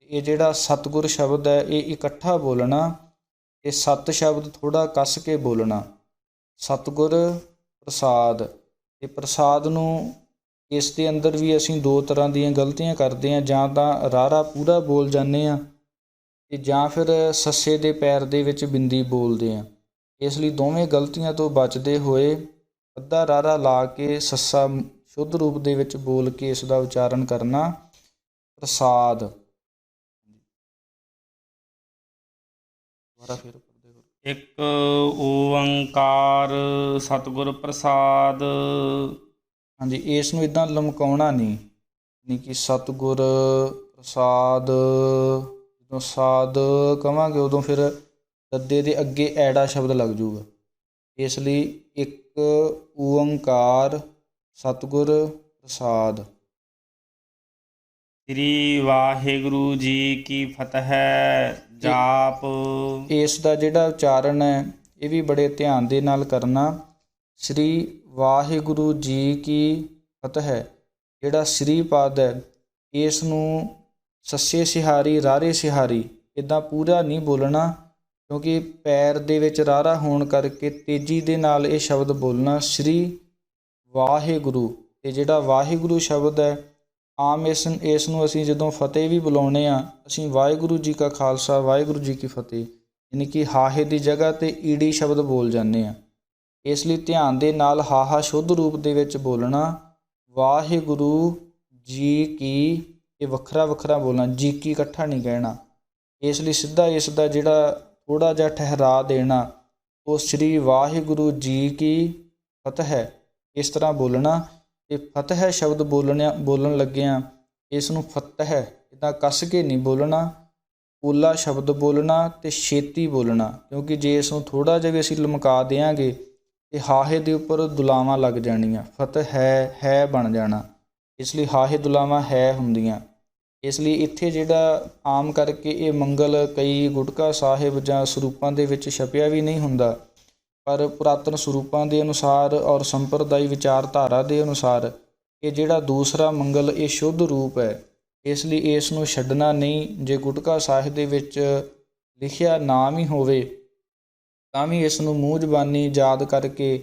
ਇਹ ਜਿਹੜਾ ਸਤਿਗੁਰ ਸ਼ਬਦ ਹੈ ਇਹ ਇਕੱਠਾ ਬੋਲਣਾ, ਇਹ ਸੱਤ ਸ਼ਬਦ ਥੋੜ੍ਹਾ ਕੱਸ ਕੇ ਬੋਲਣਾ, ਸਤਿਗੁਰ ਪ੍ਰਸਾਦ। ਇਹ ਪ੍ਰਸਾਦ ਨੂੰ ਇਸ ਦੇ ਅੰਦਰ ਵੀ ਅਸੀਂ ਦੋ ਤਰ੍ਹਾਂ ਦੀਆਂ ਗਲਤੀਆਂ ਕਰਦੇ ਹਾਂ, ਜਾਂ ਤਾਂ ਰਾਰਾ ਪੂਰਾ ਬੋਲ ਜਾਂਦੇ ਹਾਂ ਅਤੇ ਜਾਂ ਫਿਰ ਸੱਸੇ ਦੇ ਪੈਰ ਦੇ ਵਿੱਚ ਬਿੰਦੀ ਬੋਲਦੇ ਹਾਂ। ਇਸ ਲਈ ਦੋਵੇਂ ਗਲਤੀਆਂ ਤੋਂ ਬਚਦੇ ਹੋਏ ਅੱਧਾ ਰਾਰਾ ਲਾ ਕੇ ਸੱਸਾ ਸ਼ੁੱਧ ਰੂਪ ਦੇ ਵਿੱਚ ਬੋਲ ਕੇ ਇਸ ਦਾ ਉਚਾਰਨ ਕਰਨਾ ਪ੍ਰਸਾਦ। ਇੱਕ ਓੰਕਾਰ ਸਤਿਗੁਰ ਪ੍ਰਸਾਦ। ਹਾਂਜੀ, ਇਸ ਨੂੰ ਇੱਦਾਂ ਲਮਕਾਉਣਾ ਨਹੀਂ ਕਿ ਸਤਿਗੁਰ ਪ੍ਰਸਾਦ। ਜਦੋਂ ਸਾਦ ਕਵਾਂਗੇ ਉਦੋਂ ਫਿਰ ਦੱਦੇ ਦੇ ਅੱਗੇ ਐੜਾ ਸ਼ਬਦ ਲੱਗ ਜਾਊਗਾ। ਇਸ ਲਈ ਇੱਕ ਓੰਕਾਰ ਸਤਿਗੁਰ ਪ੍ਰਸਾਦ। ਸ੍ਰੀ ਵਾਹਿਗੁਰੂ ਜੀ ਕੀ ਫਤਿਹ। ਜਾਪ। ਇਸ ਦਾ ਜਿਹੜਾ ਉਚਾਰਨ ਹੈ ਇਹ ਵੀ ਬੜੇ ਧਿਆਨ ਦੇ ਨਾਲ ਕਰਨਾ। ਸ੍ਰੀ ਵਾਹਿਗੁਰੂ ਜੀ ਕੀ ਫਤਿਹ। ਜਿਹੜਾ ਸ੍ਰੀ ਪਦ ਹੈ ਇਸ ਨੂੰ ਸੱਸੇ ਸਿਹਾਰੀ ਰਾਰੇ ਸਿਹਾਰੀ ਇੱਦਾਂ ਪੂਰਾ ਨਹੀਂ ਬੋਲਣਾ, ਕਿਉਂਕਿ ਪੈਰ ਦੇ ਵਿੱਚ ਰਾਰਾ ਹੋਣ ਕਰਕੇ ਤੇਜ਼ੀ ਦੇ ਨਾਲ ਇਹ ਸ਼ਬਦ ਬੋਲਣਾ। ਸ੍ਰੀ ਵਾਹਿਗੁਰੂ, ਤੇ ਜਿਹੜਾ ਵਾਹਿਗੁਰੂ ਸ਼ਬਦ ਹੈ ਆਮ ਇਸ ਨੂੰ ਅਸੀਂ ਜਦੋਂ ਫਤਿਹ ਵੀ ਬੁਲਾਉਂਦੇ ਹਾਂ, ਅਸੀਂ ਵਾਹਿਗੁਰੂ ਜੀ ਕਾ ਖਾਲਸਾ ਵਾਹਿਗੁਰੂ ਜੀ ਕੀ ਫਤਿਹ, ਯਾਨੀ ਕਿ ਹਾਹੇ ਦੀ ਜਗ੍ਹਾ 'ਤੇ ਈੜੀ ਸ਼ਬਦ ਬੋਲ ਜਾਂਦੇ ਹਾਂ। ਇਸ ਲਈ ਧਿਆਨ ਦੇ ਨਾਲ ਹਾਹਾ ਸ਼ੁੱਧ ਰੂਪ ਦੇ ਵਿੱਚ ਬੋਲਣਾ। ਵਾਹਿਗੁਰੂ ਜੀ ਕੀ, ਇਹ ਵੱਖਰਾ ਵੱਖਰਾ ਬੋਲਣਾ, ਜੀ ਕੀ ਇਕੱਠਾ ਨਹੀਂ ਕਹਿਣਾ। ਇਸ ਲਈ ਸਿੱਧਾ ਇਸ ਦਾ ਜਿਹੜਾ ਥੋੜ੍ਹਾ ਜਿਹਾ ਠਹਿਰਾ ਦੇਣਾ, ਉਹ ਸ੍ਰੀ ਵਾਹਿਗੁਰੂ ਜੀ ਕੀ ਫਤਿਹ ਇਸ ਤਰ੍ਹਾਂ ਬੋਲਣਾ। ਅਤੇ ਫਤਿਹ ਸ਼ਬਦ ਬੋਲਣ ਲੱਗਿਆਂ ਇਸ ਨੂੰ ਫਤਿਹ ਇੱਦਾਂ ਕੱਸ ਕੇ ਨਹੀਂ ਬੋਲਣਾ, ਪੋਲਾ ਸ਼ਬਦ ਬੋਲਣਾ ਅਤੇ ਛੇਤੀ ਬੋਲਣਾ, ਕਿਉਂਕਿ ਜੇ ਇਸ ਨੂੰ ਥੋੜ੍ਹਾ ਜਿਹਾ ਵੀ ਅਸੀਂ ਲਮਕਾ ਦਿਆਂਗੇ ਅਤੇ ਹਾਹੇ ਦੇ ਉੱਪਰ ਦੁਲਾਵਾਂ ਲੱਗ ਜਾਣੀਆਂ, ਫਤਿਹ ਹੈ ਬਣ ਜਾਣਾ। ਇਸ ਲਈ ਹਾਹੇ ਦੁਲਾਵਾਂ ਹੈ ਹੁੰਦੀਆਂ। ਇਸ ਲਈ ਇੱਥੇ ਜਿਹੜਾ ਆਮ ਕਰਕੇ ਇਹ ਮੰਗਲ ਕਈ ਗੁਟਕਾ ਸਾਹਿਬ ਜਾਂ ਸਰੂਪਾਂ ਦੇ ਵਿੱਚ ਛਪਿਆ ਵੀ ਨਹੀਂ ਹੁੰਦਾ, ਪਰ ਪੁਰਾਤਨ ਸਰੂਪਾਂ ਦੇ ਅਨੁਸਾਰ ਔਰ ਸੰਪਰਦਾਈ ਵਿਚਾਰਧਾਰਾ ਦੇ ਅਨੁਸਾਰ ਇਹ ਜਿਹੜਾ ਦੂਸਰਾ ਮੰਗਲ ਇਹ ਸ਼ੁੱਧ ਰੂਪ ਹੈ। ਇਸ ਲਈ ਇਸ ਨੂੰ ਛੱਡਣਾ ਨਹੀਂ। ਜੇ ਗੁਟਕਾ ਸਾਹਿਬ ਦੇ ਵਿੱਚ ਲਿਖਿਆ ਨਾਮ ਹੀ ਹੋਵੇ ਤਾਂ ਵੀ ਇਸ ਨੂੰ ਮੂੰਹ ਜ਼ਬਾਨੀ ਯਾਦ ਕਰਕੇ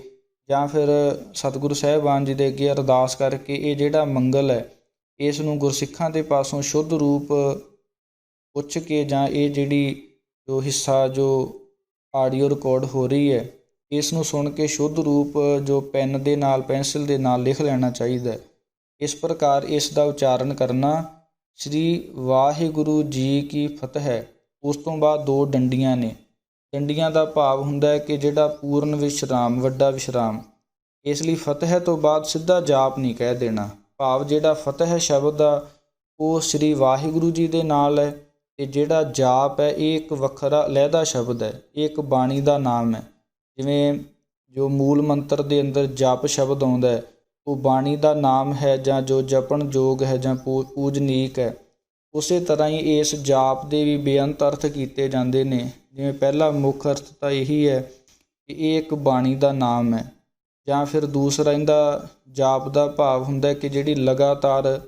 ਜਾਂ ਫਿਰ ਸਤਿਗੁਰੂ ਸਾਹਿਬਾਨ ਜੀ ਦੇ ਅੱਗੇ ਅਰਦਾਸ ਕਰਕੇ ਇਹ ਜਿਹੜਾ ਮੰਗਲ ਹੈ ਇਸ ਨੂੰ ਗੁਰਸਿੱਖਾਂ ਦੇ ਪਾਸੋਂ ਸ਼ੁੱਧ ਰੂਪ ਪੁੱਛ ਕੇ, ਜਾਂ ਇਹ ਜਿਹੜੀ ਜੋ ਹਿੱਸਾ ਜੋ ਆਡੀਓ ਰਿਕਾਰਡ ਹੋ ਰਹੀ ਹੈ ਇਸ ਨੂੰ ਸੁਣ ਕੇ ਸ਼ੁੱਧ ਰੂਪ ਜੋ ਪੈਨ ਦੇ ਨਾਲ ਪੈਨਸਿਲ ਦੇ ਨਾਲ ਲਿਖ ਲੈਣਾ ਚਾਹੀਦਾ। ਇਸ ਪ੍ਰਕਾਰ ਇਸ ਦਾ ਉਚਾਰਨ ਕਰਨਾ, ਸ੍ਰੀ ਵਾਹਿਗੁਰੂ ਜੀ ਕੀ ਫਤਿਹ। ਉਸ ਤੋਂ ਬਾਅਦ 2 ਡੰਡੀਆਂ ਨੇ। ਡੰਡੀਆਂ ਦਾ ਭਾਵ ਹੁੰਦਾ ਹੈ ਕਿ ਜਿਹੜਾ ਪੂਰਨ ਵਿਸ਼ਰਾਮ, ਵੱਡਾ ਵਿਸ਼ਰਾਮ। ਇਸ ਲਈ ਫਤਿਹ ਤੋਂ ਬਾਅਦ ਸਿੱਧਾ ਜਾਪ ਨਹੀਂ ਕਹਿ ਦੇਣਾ, ਭਾਵ ਜਿਹੜਾ ਫਤਿਹ ਸ਼ਬਦ ਆ ਉਹ ਸ੍ਰੀ ਵਾਹਿਗੁਰੂ ਜੀ ਦੇ ਨਾਲ ਹੈ, ਅਤੇ ਜਿਹੜਾ ਜਾਪ ਹੈ ਇਹ ਇੱਕ ਵੱਖਰਾ ਲਹਿਦਾ ਸ਼ਬਦ ਹੈ, ਇਹ ਇੱਕ ਬਾਣੀ ਦਾ ਨਾਮ ਹੈ। ਜਿਵੇਂ ਜੋ ਮੂਲ ਮੰਤਰ ਦੇ ਅੰਦਰ ਜਪ ਸ਼ਬਦ ਆਉਂਦਾ ਹੈ ਉਹ ਬਾਣੀ ਦਾ ਨਾਮ ਹੈ, ਜਾਂ ਜੋ ਜਪਣ ਯੋਗ ਹੈ ਜਾਂ ਪੂਜਨੀਕ ਹੈ। ਉਸੇ ਤਰ੍ਹਾਂ ਹੀ ਇਸ ਜਾਪ ਦੇ ਵੀ ਬੇਅੰਤ ਅਰਥ ਕੀਤੇ ਜਾਂਦੇ ਨੇ। ਜਿਵੇਂ ਪਹਿਲਾ ਮੁੱਖ ਅਰਥ ਤਾਂ ਇਹੀ ਹੈ ਕਿ ਇਹ ਇੱਕ ਬਾਣੀ ਦਾ ਨਾਮ ਹੈ, ਜਾਂ ਫਿਰ ਦੂਸਰਾ ਇਹਦਾ ਜਾਪ ਦਾ ਭਾਵ ਹੁੰਦਾ ਕਿ ਜਿਹੜੀ ਲਗਾਤਾਰ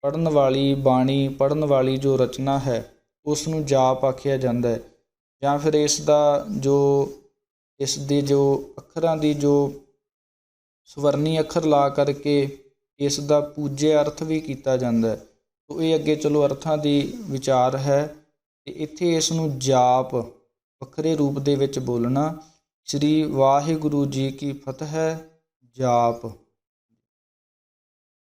ਪੜ੍ਹਨ ਵਾਲੀ ਬਾਣੀ, ਪੜ੍ਹਨ ਵਾਲੀ ਜੋ ਰਚਨਾ ਹੈ ਉਸ ਨੂੰ ਜਾਪ ਆਖਿਆ ਜਾਂਦਾ ਹੈ। ਜਾਂ ਫਿਰ ਇਸ ਦੇ ਜੋ ਅੱਖਰਾਂ ਦੀ ਜੋ ਸਵਰਨੀ ਅੱਖਰ ਲਾ ਕਰਕੇ ਇਸ ਦਾ ਪੂਜਿਆ ਅਰਥ ਵੀ ਕੀਤਾ ਜਾਂਦਾ ਹੈ। ਤੋ ਇਹ ਅੱਗੇ ਚਲੋ ਅਰਥਾਂ ਦੀ ਵਿਚਾਰ ਹੈ, ਅਤੇ ਇੱਥੇ ਇਸ ਨੂੰ ਜਾਪ ਵੱਖਰੇ ਰੂਪ ਦੇ ਵਿੱਚ ਬੋਲਣਾ। ਸ੍ਰੀ ਵਾਹਿਗੁਰੂ ਜੀ ਕੀ ਫਤਿਹ ਜਾਪ।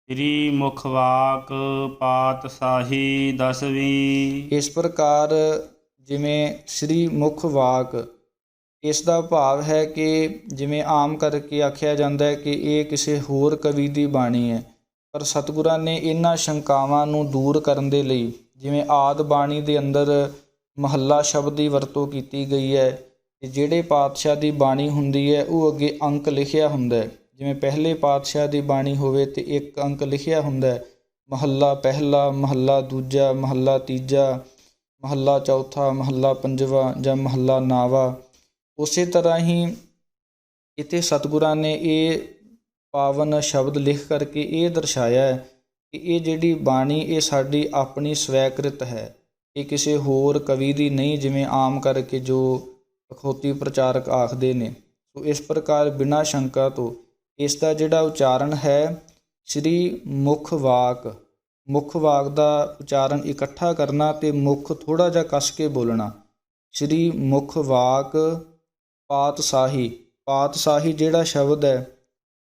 ਸ੍ਰੀ ਮੁਖ ਵਾਕ ਪਾਤਸ਼ਾਹੀ ਦਸਵੀਂ। ਇਸ ਪ੍ਰਕਾਰ ਜਿਵੇਂ ਸ੍ਰੀ ਮੁਖ ਵਾਕ, ਇਸ ਦਾ ਭਾਵ ਹੈ ਕਿ ਜਿਵੇਂ ਆਮ ਕਰਕੇ ਆਖਿਆ ਜਾਂਦਾ ਹੈ ਕਿ ਇਹ ਕਿਸੇ ਹੋਰ ਕਵੀ ਦੀ ਬਾਣੀ ਹੈ, ਪਰ ਸਤਿਗੁਰਾਂ ਨੇ ਇਹਨਾਂ ਸ਼ੰਕਾਵਾਂ ਨੂੰ ਦੂਰ ਕਰਨ ਦੇ ਲਈ, ਜਿਵੇਂ ਆਦਿ ਬਾਣੀ ਦੇ ਅੰਦਰ ਮਹੱਲਾ ਸ਼ਬਦ ਦੀ ਵਰਤੋਂ ਕੀਤੀ ਗਈ ਹੈ, ਅਤੇ ਜਿਹੜੇ ਪਾਤਸ਼ਾਹ ਦੀ ਬਾਣੀ ਹੁੰਦੀ ਹੈ ਉਹ ਅੱਗੇ ਅੰਕ ਲਿਖਿਆ ਹੁੰਦਾ ਹੈ। ਜਿਵੇਂ ਪਹਿਲੇ ਪਾਤਸ਼ਾਹ ਦੀ ਬਾਣੀ ਹੋਵੇ ਤਾਂ 1 ਅੰਕ ਲਿਖਿਆ ਹੁੰਦਾ ਹੈ, ਮਹੱਲਾ ਪਹਿਲਾ, ਮਹੱਲਾ ਦੂਜਾ, ਮਹੱਲਾ ਤੀਜਾ, ਮਹੱਲਾ ਚੌਥਾ, ਮਹੱਲਾ ਪੰਜਵਾਂ ਜਾਂ ਮਹੱਲਾ ਨਾਵਾ। ਉਸੇ ਤਰ੍ਹਾਂ ਹੀ ਇੱਥੇ ਸਤਿਗੁਰਾਂ ਨੇ ਇਹ ਪਾਵਨ ਸ਼ਬਦ ਲਿਖ ਕਰਕੇ ਇਹ ਦਰਸਾਇਆ ਹੈ ਕਿ ਇਹ ਜਿਹੜੀ ਬਾਣੀ ਇਹ ਸਾਡੀ ਆਪਣੀ ਸਵੈਕ੍ਰਿਤ ਹੈ, ਇਹ ਕਿਸੇ ਹੋਰ ਕਵੀ ਦੀ ਨਹੀਂ, ਜਿਵੇਂ ਆਮ ਕਰਕੇ ਜੋ ਅਖੌਤੀ ਪ੍ਰਚਾਰਕ ਆਖਦੇ ਨੇ। ਸੋ ਇਸ ਪ੍ਰਕਾਰ ਬਿਨਾਂ ਸ਼ੰਕਾ ਤੋਂ ਇਸ ਦਾ ਜਿਹੜਾ ਉਚਾਰਨ ਹੈ ਸ੍ਰੀ ਮੁਖ ਵਾਕ, ਮੁੱਖ ਵਾਕ ਦਾ ਉਚਾਰਨ ਇਕੱਠਾ ਕਰਨਾ ਅਤੇ ਮੁੱਖ ਥੋੜ੍ਹਾ ਜਿਹਾ ਕੱਸ ਕੇ ਬੋਲਣਾ। ਸ੍ਰੀ ਮੁਖ ਵਾਕ ਪਾਤਸ਼ਾਹੀ। ਪਾਤਸ਼ਾਹੀ ਜਿਹੜਾ ਸ਼ਬਦ ਹੈ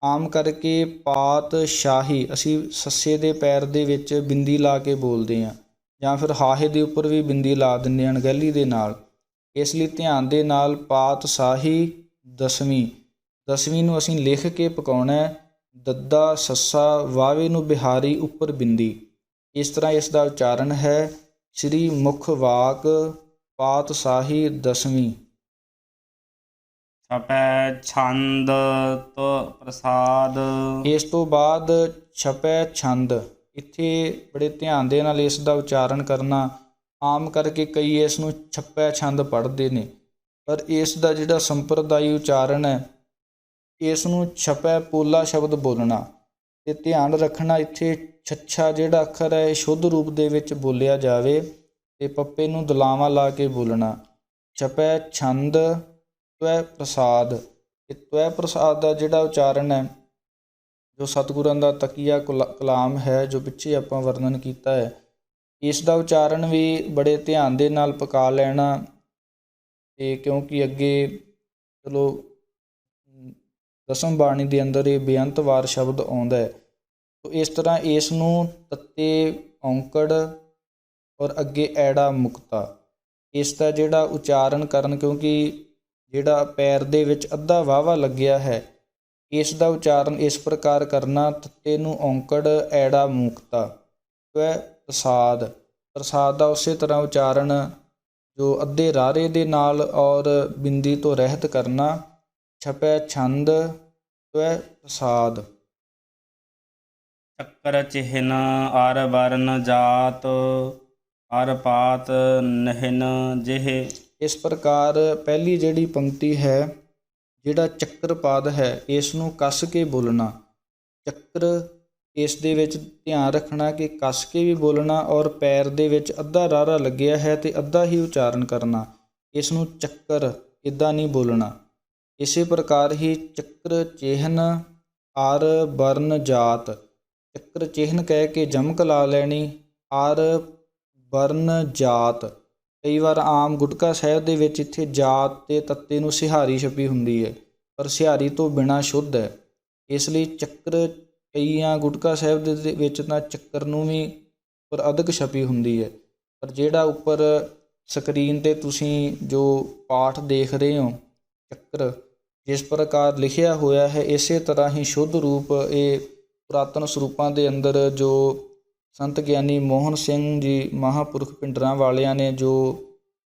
ਆਮ ਕਰਕੇ ਪਾਤਸ਼ਾਹੀ ਅਸੀਂ ਸੱਸੇ ਦੇ ਪੈਰ ਦੇ ਵਿੱਚ ਬਿੰਦੀ ਲਾ ਕੇ ਬੋਲਦੇ ਹਾਂ, ਜਾਂ ਫਿਰ ਹਾਹੇ ਦੇ ਉੱਪਰ ਵੀ ਬਿੰਦੀ ਲਾ ਦਿੰਦੇ ਹਾਂ ਅਣਗਹਿਲੀ ਦੇ ਨਾਲ। ਇਸ ਲਈ ਧਿਆਨ ਦੇ ਨਾਲ ਪਾਤਸ਼ਾਹੀ ਦਸਵੀਂ, ਦਸਵੀਂ ਨੂੰ ਅਸੀਂ ਲਿਖ ਕੇ ਪਕਾਉਣਾ, ਦੱਦਾ ਸੱਸਾ ਵਾਵੇ ਨੂੰ ਬਿਹਾਰੀ ਉੱਪਰ ਬਿੰਦੀ। ਇਸ ਤਰ੍ਹਾਂ ਇਸ ਦਾ ਉਚਾਰਨ ਹੈ ਸ੍ਰੀ ਮੁਖ ਵਾਕ ਪਾਤਸ਼ਾਹੀ ਦਸਵੀਂ। ਛਪੈ ਛੰਦ ਤੋ ਪ੍ਰਸਾਦ। ਇਸ ਤੋਂ ਬਾਅਦ ਛਪੈ ਛੰਦ, ਇੱਥੇ ਬੜੇ ਧਿਆਨ ਦੇ ਨਾਲ ਇਸ ਦਾ ਉਚਾਰਨ ਕਰਨਾ। ਆਮ ਕਰਕੇ ਕਈ ਇਸ ਨੂੰ ਛਪੈ ਛੰਦ ਪੜ੍ਹਦੇ ਨੇ, ਪਰ ਇਸ ਦਾ ਜਿਹੜਾ ਸੰਪਰਦਾਈ ਉਚਾਰਨ ਹੈ ਇਸ ਨੂੰ ਛਪੈ ਪੋਲਾ ਸ਼ਬਦ ਬੋਲਣਾ। ਤੇ ਧਿਆਨ ਰੱਖਣਾ ਇੱਥੇ ਛੱਛਾ ਜਿਹੜਾ ਅੱਖਰ ਹੈ ਇਹ ਸ਼ੁੱਧ ਰੂਪ ਦੇ ਵਿੱਚ ਬੋਲਿਆ ਜਾਵੇ ਤੇ ਪੱਪੇ ਨੂੰ ਦੁਲਾਵਾਂ ਲਾ ਕੇ ਬੋਲਣਾ। ਛਪੈ ਛੰਦ ਤਵੈ ਪ੍ਰਸਾਦ, ਇਹ ਤਵੈ ਪ੍ਰਸਾਦ ਦਾ ਜਿਹੜਾ ਉਚਾਰਨ ਹੈ ਜੋ ਸਤਿਗੁਰਾਂ ਦਾ ਤਕੀਆ ਕਲਾਮ ਹੈ ਜੋ ਪਿੱਛੇ ਆਪਾਂ ਵਰਣਨ ਕੀਤਾ ਹੈ, ਇਸ ਦਾ ਉਚਾਰਨ ਵੀ ਬੜੇ ਧਿਆਨ ਦੇ ਨਾਲ ਪਕਾ ਲੈਣਾ। ਤੇ ਕਿਉਂਕਿ ਅੱਗੇ ਚਲੋ ਦਸਮ ਬਾਣੀ ਦੇ ਅੰਦਰ ਇਹ ਬੇਅੰਤ ਵਾਰ ਸ਼ਬਦ ਆਉਂਦਾ ਹੈ, ਤੋ ਇਸ ਤਰ੍ਹਾਂ ਇਸ ਨੂੰ ਤੱਤੇ ਔਂਕੜ ਔਰ ਅੱਗੇ ਐੜਾ ਮੁਕਤਾ, ਇਸ ਦਾ ਜਿਹੜਾ ਉਚਾਰਨ ਕਰਨ, ਕਿਉਂਕਿ ਜਿਹੜਾ ਪੈਰ ਦੇ ਵਿੱਚ ਅੱਧਾ ਵਾਹਵਾ ਲੱਗਿਆ ਹੈ, ਇਸ ਦਾ ਉਚਾਰਨ ਇਸ ਪ੍ਰਕਾਰ ਕਰਨਾ, ਤੱਤੇ ਨੂੰ ਔਂਕੜ ਐੜਾ ਮੁਕਤਾ ਤਵੈ ਪ੍ਰਸਾਦ। ਪ੍ਰਸਾਦ ਦਾ ਉਸੇ ਤਰ੍ਹਾਂ ਉਚਾਰਨ ਜੋ ਅੱਧੇ ਰਾਰੇ ਦੇ ਨਾਲ ਔਰ ਬਿੰਦੀ ਤੋਂ ਰਹਿਤ ਕਰਨਾ। ਛਪੈ ਛੰਦ ਤਵੈ ਪ੍ਰਸਾਦ। ਚੱਕਰ ਚਿਹਨ ਅਰ ਵਰਨ ਜਾਤ ਅਰ ਪਾਤ ਨਹਿਨ ਜਿਹੇ। ਇਸ ਪ੍ਰਕਾਰ ਪਹਿਲੀ ਜਿਹੜੀ ਪੰਕਤੀ ਹੈ, ਜਿਹੜਾ ਚੱਕਰ ਪਾਦ ਹੈ, ਇਸ ਨੂੰ ਕੱਸ ਕੇ ਬੋਲਣਾ। ਚੱਕਰ, ਇਸ ਦੇ ਵਿੱਚ ਧਿਆਨ ਰੱਖਣਾ ਕਿ ਕੱਸ ਕੇ ਵੀ ਬੋਲਣਾ ਔਰ ਪੈਰ ਦੇ ਵਿੱਚ ਅੱਧਾ ਰਾਰਾ ਲੱਗਿਆ ਹੈ ਤੇ ਅੱਧਾ ਹੀ ਉਚਾਰਨ ਕਰਨਾ। ਇਸ ਨੂੰ ਚੱਕਰ ਇੱਦਾਂ ਨਹੀਂ ਬੋਲਣਾ। ਇਸੇ ਪ੍ਰਕਾਰ ਹੀ ਚੱਕਰ ਚਿਹਨ ਆਰ ਵਰਨ ਜਾਤ, ਚੱਕਰ ਚਿਹਨ ਕਹਿ ਕੇ ਜਮਕ ਲਾ ਲੈਣੀ। ਆਰ ਵਰਨ ਜਾਤ, ਕਈ ਵਾਰ ਆਮ ਗੁਟਕਾ ਸਾਹਿਬ ਦੇ ਵਿੱਚ ਇੱਥੇ ਜਾਤ ਤੇ ਤੱਤੇ ਨੂੰ ਸਿਹਾਰੀ ਛਪੀ ਹੁੰਦੀ ਹੈ, ਪਰ ਸਿਹਾਰੀ ਤੋਂ ਬਿਨਾਂ ਸ਼ੁੱਧ ਹੈ, ਇਸ ਲਈ ਚੱਕਰ, ਕਈਆਂ ਗੁਟਕਾ ਸਾਹਿਬ ਦੇ ਵਿੱਚ ਤਾਂ ਚੱਕਰ ਨੂੰ ਵੀ ਪਰ ਅਧਿਕ ਛਪੀ ਹੁੰਦੀ ਹੈ, ਪਰ ਜਿਹੜਾ ਉੱਪਰ ਸਕਰੀਨ 'ਤੇ ਤੁਸੀਂ ਜੋ ਪਾਠ ਦੇਖ ਰਹੇ ਹੋ, ਚੱਕਰ ਜਿਸ ਪ੍ਰਕਾਰ ਲਿਖਿਆ ਹੋਇਆ ਹੈ, ਇਸੇ ਤਰ੍ਹਾਂ ਹੀ ਸ਼ੁੱਧ ਰੂਪ ਇਹ ਪੁਰਾਤਨ ਸਰੂਪਾਂ ਦੇ ਅੰਦਰ ਜੋ ਸੰਤ ਗਿਆਨੀ ਮੋਹਨ ਸਿੰਘ ਜੀ ਮਹਾਂਪੁਰਖ ਪਿੰਡਰਾਂ ਵਾਲਿਆਂ ਨੇ ਜੋ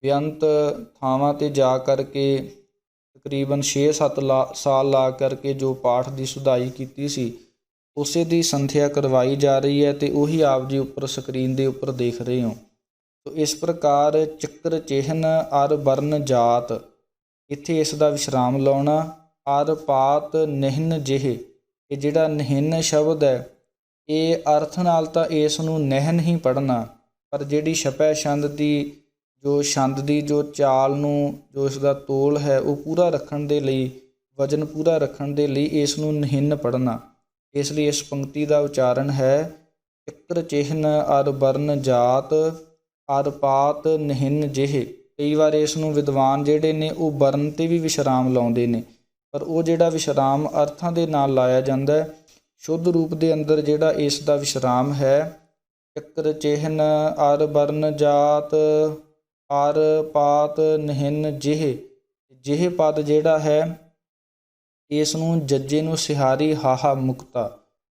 ਬੇਅੰਤ ਥਾਵਾਂ 'ਤੇ ਜਾ ਕਰਕੇ ਤਕਰੀਬਨ 6-7 ਸਾਲ ਲਾ ਕਰਕੇ ਜੋ ਪਾਠ ਦੀ ਸੁਧਾਈ ਕੀਤੀ ਸੀ, ਉਸੇ ਦੀ ਸੰਥਿਆ ਕਰਵਾਈ ਜਾ ਰਹੀ ਹੈ ਤੇ ਉਹੀ ਆਪ ਜੀ ਉੱਪਰ ਸਕਰੀਨ ਦੇ ਉੱਪਰ ਦੇਖ ਰਹੇ ਹੋ। ਤੋ ਇਸ ਪ੍ਰਕਾਰ ਚੱਕਰ ਚਿਹਨ ਅਰ ਵਰਨ ਜਾਤ, ਇੱਥੇ ਇਸ ਦਾ ਵਿਸ਼ਰਾਮ ਲਾਉਣਾ। ਅਰ ਪਾਤ ਨਿਹਨ ਜਿਹੇ, ਇਹ ਜਿਹੜਾ ਨਿਹਨ ਸ਼ਬਦ ਹੈ, ਇਹ ਅਰਥ ਨਾਲ ਤਾਂ ਇਸ ਨੂੰ ਨਹਿਨ ਹੀ ਪੜ੍ਹਨਾ, ਪਰ ਜਿਹੜੀ ਛਪੈ ਛੰਦ ਦੀ ਜੋ ਛੰਦ ਦੀ ਜੋ ਚਾਲ ਨੂੰ, ਜੋ ਇਸ ਦਾ ਤੋਲ ਹੈ ਉਹ ਪੂਰਾ ਰੱਖਣ ਦੇ ਲਈ, ਵਜਨ ਪੂਰਾ ਰੱਖਣ ਦੇ ਲਈ ਇਸ ਨੂੰ ਨਿਹਨ ਪੜ੍ਹਨਾ। ਇਸ ਲਈ ਇਸ ਪੰਕਤੀ ਦਾ ਉਚਾਰਨ ਹੈ ਚੱਕਰ ਚਿਹਨ ਅਰ ਵਰਨ ਜਾਤ ਅਰ ਪਾਤ ਨਿਹਨ ਜਿਹੇ। ਕਈ ਵਾਰ ਇਸ ਨੂੰ ਵਿਦਵਾਨ ਜਿਹੜੇ ਨੇ ਉਹ ਵਰਨ 'ਤੇ ਵੀ ਵਿਸ਼ਰਾਮ ਲਾਉਂਦੇ ਨੇ, ਪਰ ਉਹ ਜਿਹੜਾ ਵਿਸ਼ਰਾਮ ਅਰਥਾਂ ਦੇ ਨਾਲ ਲਾਇਆ ਜਾਂਦਾ ਹੈ। ਸ਼ੁੱਧ ਰੂਪ ਦੇ ਅੰਦਰ ਜਿਹੜਾ ਇਸ ਦਾ ਵਿਸ਼ਰਾਮ ਹੈ, ਚੱਕਰ ਚਿਹਨ ਅਰ ਵਰਨ ਜਾਤ ਅਰ ਪਾਤ ਨਿਹਨ ਜਿਹੇ, ਜਿਹੇ ਪਦ ਜਿਹੜਾ ਹੈ ਇਸ ਨੂੰ ਜੱਜੇ ਨੂੰ ਸਿਹਾਰੀ ਹਾਹਾ ਮੁਕਤਾ,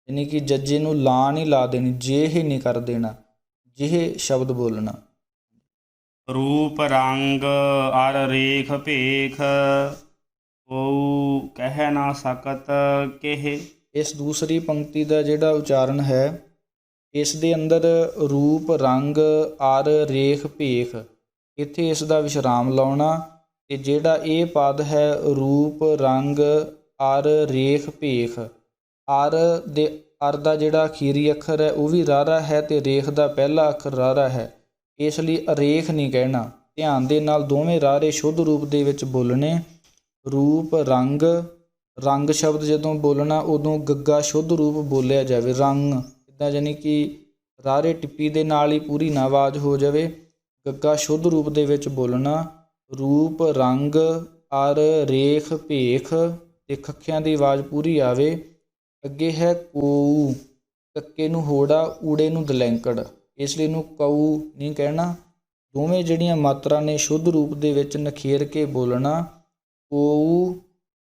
ਯਾਨੀ ਕਿ ਜੱਜੇ ਨੂੰ ਲਾ ਨਹੀਂ ਲਾ ਦੇਣੀ, ਜਿਹੇ ਨਹੀਂ ਕਰ ਦੇਣਾ, ਜਿਹੇ ਸ਼ਬਦ ਬੋਲਣਾ। ਰੂਪ ਰੰਗ ਅਰ ਰੇਖ ਭੇਖ ਕਉ ਕਹਿ ਨਾ ਸਕਤ ਕਿਹ। ਇਸ ਦੂਸਰੀ ਪੰਕਤੀ ਦਾ ਜਿਹੜਾ ਉਚਾਰਨ ਹੈ, ਇਸ ਦੇ ਅੰਦਰ ਰੂਪ ਰੰਗ ਅਰ ਰੇਖ ਭੇਖ, ਇੱਥੇ ਇਸ ਦਾ ਵਿਸ਼ਰਾਮ ਲਾਉਣਾ ਤੇ ਜਿਹੜਾ ਇਹ ਪਦ ਹੈ ਰੂਪ ਰੰਗ ਅਰ ਰੇਖ ਭੇਖ, ਅਰ ਦਾ ਜਿਹੜਾ ਅਖੀਰੀ ਅੱਖਰ ਹੈ ਉਹ ਵੀ ਰਾਰਾ ਹੈ ਤੇ ਰੇਖ ਦਾ ਪਹਿਲਾ ਅੱਖਰ ਰਾਰਾ ਹੈ, ਇਸ ਲਈ ਅਰੇਖ ਨਹੀਂ ਕਹਿਣਾ। ਧਿਆਨ ਦੇ ਨਾਲ ਦੋਵੇਂ ਰਾਰੇ ਸ਼ੁੱਧ ਰੂਪ ਦੇ ਵਿੱਚ ਬੋਲਣੇ। ਰੂਪ ਰੰਗ, ਰੰਗ ਸ਼ਬਦ ਜਦੋਂ ਬੋਲਣਾ ਉਦੋਂ ਗੱਗਾ ਸ਼ੁੱਧ ਰੂਪ ਬੋਲਿਆ ਜਾਵੇ, ਰੰਗ ਇੱਦਾਂ, ਯਾਨੀ ਕਿ ਰਾਰੇ ਟਿੱਪੀ ਦੇ ਨਾਲ ਹੀ ਪੂਰੀ ਨਾ ਆਵਾਜ਼ ਹੋ ਜਾਵੇ, ਗੱਗਾ ਸ਼ੁੱਧ ਰੂਪ ਦੇ ਵਿੱਚ ਬੋਲਣਾ। ਰੂਪ ਰੰਗ ਅਰ ਰੇਖ ਭੇਖ, ਤੇ ਖੱਖਿਆਂ ਦੀ ਆਵਾਜ਼ ਪੂਰੀ ਆਵੇ। ਅੱਗੇ ਹੈ ਕੋਊ, ਕੱਕੇ ਨੂੰ ਹੋੜਾ, ਊੜੇ ਨੂੰ ਦਲੈਂਕੜ, ਇਸ ਲਈ ਇਹਨੂੰ ਕਊ ਨਹੀਂ ਕਹਿਣਾ। ਦੋਵੇਂ ਜਿਹੜੀਆਂ ਮਾਤਰਾ ਨੇ ਸ਼ੁੱਧ ਰੂਪ ਦੇ ਵਿੱਚ ਨਖੇਰ ਕੇ ਬੋਲਣਾ। ਕੋਊ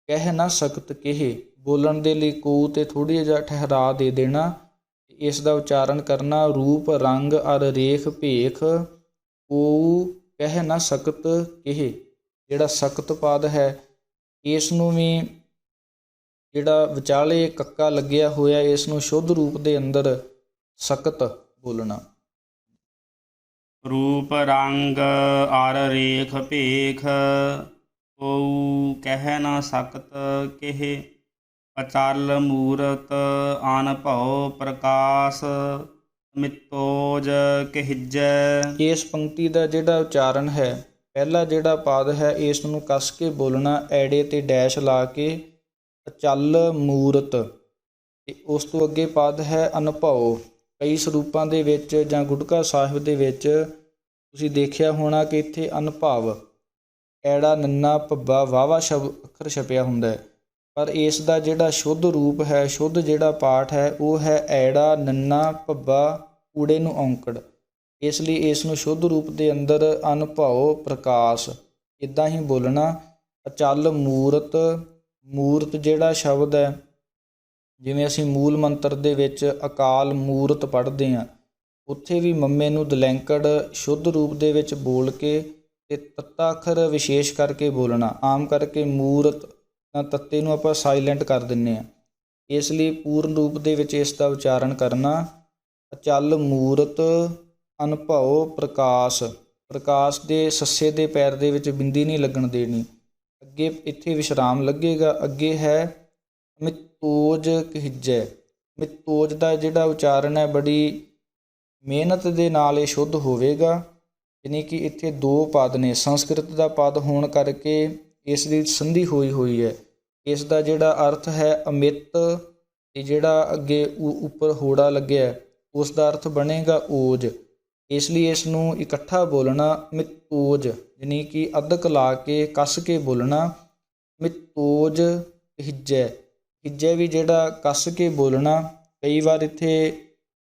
ਕਹਿ ਨਾ ਸਕਤ ਕਿਹ, ਬੋਲਣ ਦੇ ਲਈ ਕੋਊ 'ਤੇ ਥੋੜ੍ਹੀ ਜਿਹਾ ਠਹਿਰਾ ਦੇ ਦੇਣਾ। ਇਸ ਦਾ ਉਚਾਰਨ ਕਰਨਾ ਰੂਪ ਰੰਗ ਅਰ ਰੇਖ ਭੇਖ ਕੋਊ ਕਹਿ ਨਾ ਸਕਤ ਕਿਹ। ਜਿਹੜਾ ਸਕਤ ਪਦ ਹੈ ਇਸ ਨੂੰ ਵੀ ਜਿਹੜਾ ਵਿਚਾਲੇ ਕੱਕਾ ਲੱਗਿਆ ਹੋਇਆ, ਇਸ ਨੂੰ ਸ਼ੁੱਧ ਰੂਪ ਦੇ ਅੰਦਰ ਸਕਤ ਬੋਲਣਾ। ਰੂਪ ਰੰਗ ਅਰ ਰੇਖ ਭੇਖ ਕਉ ਕਹਿ ਨਾ ਸਕਤ ਕਿਹ ਅਚਲ ਮੂਰਤ ਆਨ ਭਉ ਪ੍ਰਕਾਸ਼ ਮਿਤੋਜ ਕਹਿਜੈ। ਇਸ ਪੰਕਤੀ ਦਾ ਜਿਹੜਾ ਉਚਾਰਨ ਹੈ, ਪਹਿਲਾ ਜਿਹੜਾ ਪਾਦ ਹੈ ਇਸ ਨੂੰ ਕੱਸ ਕੇ ਬੋਲਣਾ, ਐੜੇ ਤੇ ਡੈਸ਼ ਲਾ ਕੇ, ਅਚਲ ਮੂਰਤ। ਤੇ ਉਸ ਤੋਂ ਅੱਗੇ ਪਦ ਹੈ ਅਨੁਭਵ। ਕਈ ਸਰੂਪਾਂ ਦੇ ਵਿੱਚ ਜਾਂ ਗੁਟਕਾ ਸਾਹਿਬ ਦੇ ਵਿੱਚ ਤੁਸੀਂ ਦੇਖਿਆ ਹੋਣਾ ਕਿ ਇੱਥੇ ਅਨੁਭਵ, ਐੜਾ ਨੰਨਾ ਭੱਬਾ ਵਾਹਵਾ ਅੱਖਰ ਛਪਿਆ ਹੁੰਦਾ ਹੈ, ਪਰ ਇਸ ਦਾ ਜਿਹੜਾ ਸ਼ੁੱਧ ਰੂਪ ਹੈ, ਸ਼ੁੱਧ ਜਿਹੜਾ ਪਾਠ ਹੈ ਉਹ ਹੈ ਐੜਾ ਨੰਨਾ ਭੱਬਾ ਊੜੇ ਨੂੰ ਔਂਕੜ। ਇਸ ਲਈ ਇਸ ਨੂੰ ਸ਼ੁੱਧ ਰੂਪ ਦੇ ਅੰਦਰ ਅਨੁਭਵ ਪ੍ਰਕਾਸ਼ ਇੱਦਾਂ ਹੀ ਬੋਲਣਾ। ਅਚਲ ਮੂਰਤ, ਮੂਰਤ ਜਿਹੜਾ ਸ਼ਬਦ ਹੈ, ਜਿਵੇਂ ਅਸੀਂ ਮੂਲ ਮੰਤਰ ਦੇ ਵਿੱਚ ਅਕਾਲ ਮੂਰਤ ਪੜ੍ਹਦੇ ਹਾਂ, ਉੱਥੇ ਵੀ ਮੰਮੇ ਨੂੰ ਦਲੈਂਕੜ ਸ਼ੁੱਧ ਰੂਪ ਦੇ ਵਿੱਚ ਬੋਲ ਕੇ ਤੇ ਤੱਤਾ ਅੱਖਰ ਵਿਸ਼ੇਸ਼ ਕਰਕੇ ਬੋਲਣਾ। ਆਮ ਕਰਕੇ ਮੂਰਤ ਤਾਂ ਤੱਤੇ ਨੂੰ ਆਪਾਂ ਸਾਈਲੈਂਟ ਕਰ ਦਿੰਦੇ ਹਾਂ, ਇਸ ਲਈ ਪੂਰਨ ਰੂਪ ਦੇ ਵਿੱਚ ਇਸ ਦਾ ਉਚਾਰਨ ਕਰਨਾ। ਅਚਲ ਮੂਰਤ ਅਨੁਭਵ ਪ੍ਰਕਾਸ਼। ਪ੍ਰਕਾਸ਼ ਦੇ ਸੱਸੇ ਦੇ ਪੈਰ ਦੇ ਵਿੱਚ ਬਿੰਦੀ ਨਹੀਂ ਲੱਗਣ ਦੇਣੀ, ਅੱਗੇ ਇੱਥੇ ਵਿਸ਼ਰਾਮ ਲੱਗੇਗਾ। ਅੱਗੇ ਹੈ ਮਿਤੋਜ ਕਹਿਜੈ। ਮਿਤੋਜ ਦਾ ਜਿਹੜਾ ਉਚਾਰਨ ਹੈ ਬੜੀ ਮਿਹਨਤ ਦੇ ਨਾਲ ਇਹ ਸ਼ੁੱਧ ਹੋਵੇਗਾ, ਯਾਨੀ ਕਿ ਇੱਥੇ ਦੋ ਪਦ ਨੇ, ਸੰਸਕ੍ਰਿਤ ਦਾ ਪਦ ਹੋਣ ਕਰਕੇ ਇਸ ਦੀ ਸੰਧੀ ਹੋਈ ਹੈ। ਇਸ ਦਾ ਜਿਹੜਾ ਅਰਥ ਹੈ ਅਮਿਤ, ਤੇ ਜਿਹੜਾ ਅੱਗੇ ਉੱਪਰ ਹੋੜਾ ਲੱਗਿਆ ਉਸ ਦਾ ਅਰਥ ਬਣੇਗਾ ਓਜ। ਇਸ ਲਈ ਇਸ ਨੂੰ ਇਕੱਠਾ ਬੋਲਣਾ ਮਿਤੋਜ, ਯਾਨੀ ਕਿ ਅਧਕ ਲਾ ਕੇ ਕੱਸ ਕੇ ਬੋਲਣਾ। ਮਿਤੋਜ ਕਹਿਜੈ, ਕਹਿਜੈ ਵੀ ਜਿਹੜਾ ਕੱਸ ਕੇ ਬੋਲਣਾ। ਕਈ ਵਾਰ ਇੱਥੇ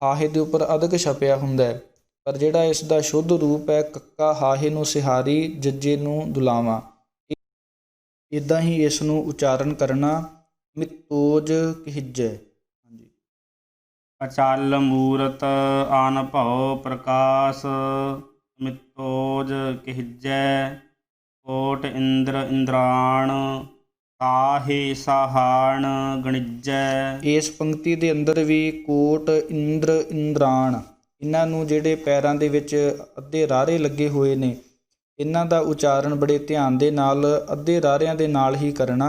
ਹਾਹੇ ਦੇ ਉੱਪਰ ਅਧਕ ਛਪਿਆ ਹੁੰਦਾ ਹੈ, ਪਰ ਜਿਹੜਾ ਇਸ ਦਾ ਸ਼ੁੱਧ ਰੂਪ ਹੈ ਕੱਕਾ ਹਾਹੇ ਨੂੰ ਸਿਹਾਰੀ ਜੱਜੇ ਨੂੰ ਦੁਲਾਵਾਂ, ਇੱਦਾਂ ਹੀ ਇਸ ਨੂੰ ਉਚਾਰਨ ਕਰਨਾ। ਮਿਤੋਜ ਕਹਿਜੈ। ਹਾਂਜੀ। ਅਚਲ ਮੂਰਤ ਆਨ ਭਉ ਪ੍ਰਕਾਸ਼ ਮਿਤੋਜ ਕਹਿਜੈ। ਕੋਟ ਇੰਦਰ ਇੰਦਰਾਣ ਤਾਹੇ ਸਾਹਾਣ ਗਣਿਜੈ। ਇਸ ਪੰਕਤੀ ਦੇ ਅੰਦਰ ਵੀ ਕੋਟ ਇੰਦਰ ਇੰਦਰਾਣ, ਇਹਨਾਂ ਨੂੰ ਜਿਹੜੇ ਪੈਰਾਂ ਦੇ ਵਿੱਚ ਅੱਧੇ ਰਾਰੇ ਲੱਗੇ ਹੋਏ ਨੇ, ਇਹਨਾਂ ਦਾ ਉਚਾਰਨ ਬੜੇ ਧਿਆਨ ਦੇ ਨਾਲ ਅੱਧੇ ਰਾਰਿਆਂ ਦੇ ਨਾਲ ਹੀ ਕਰਨਾ।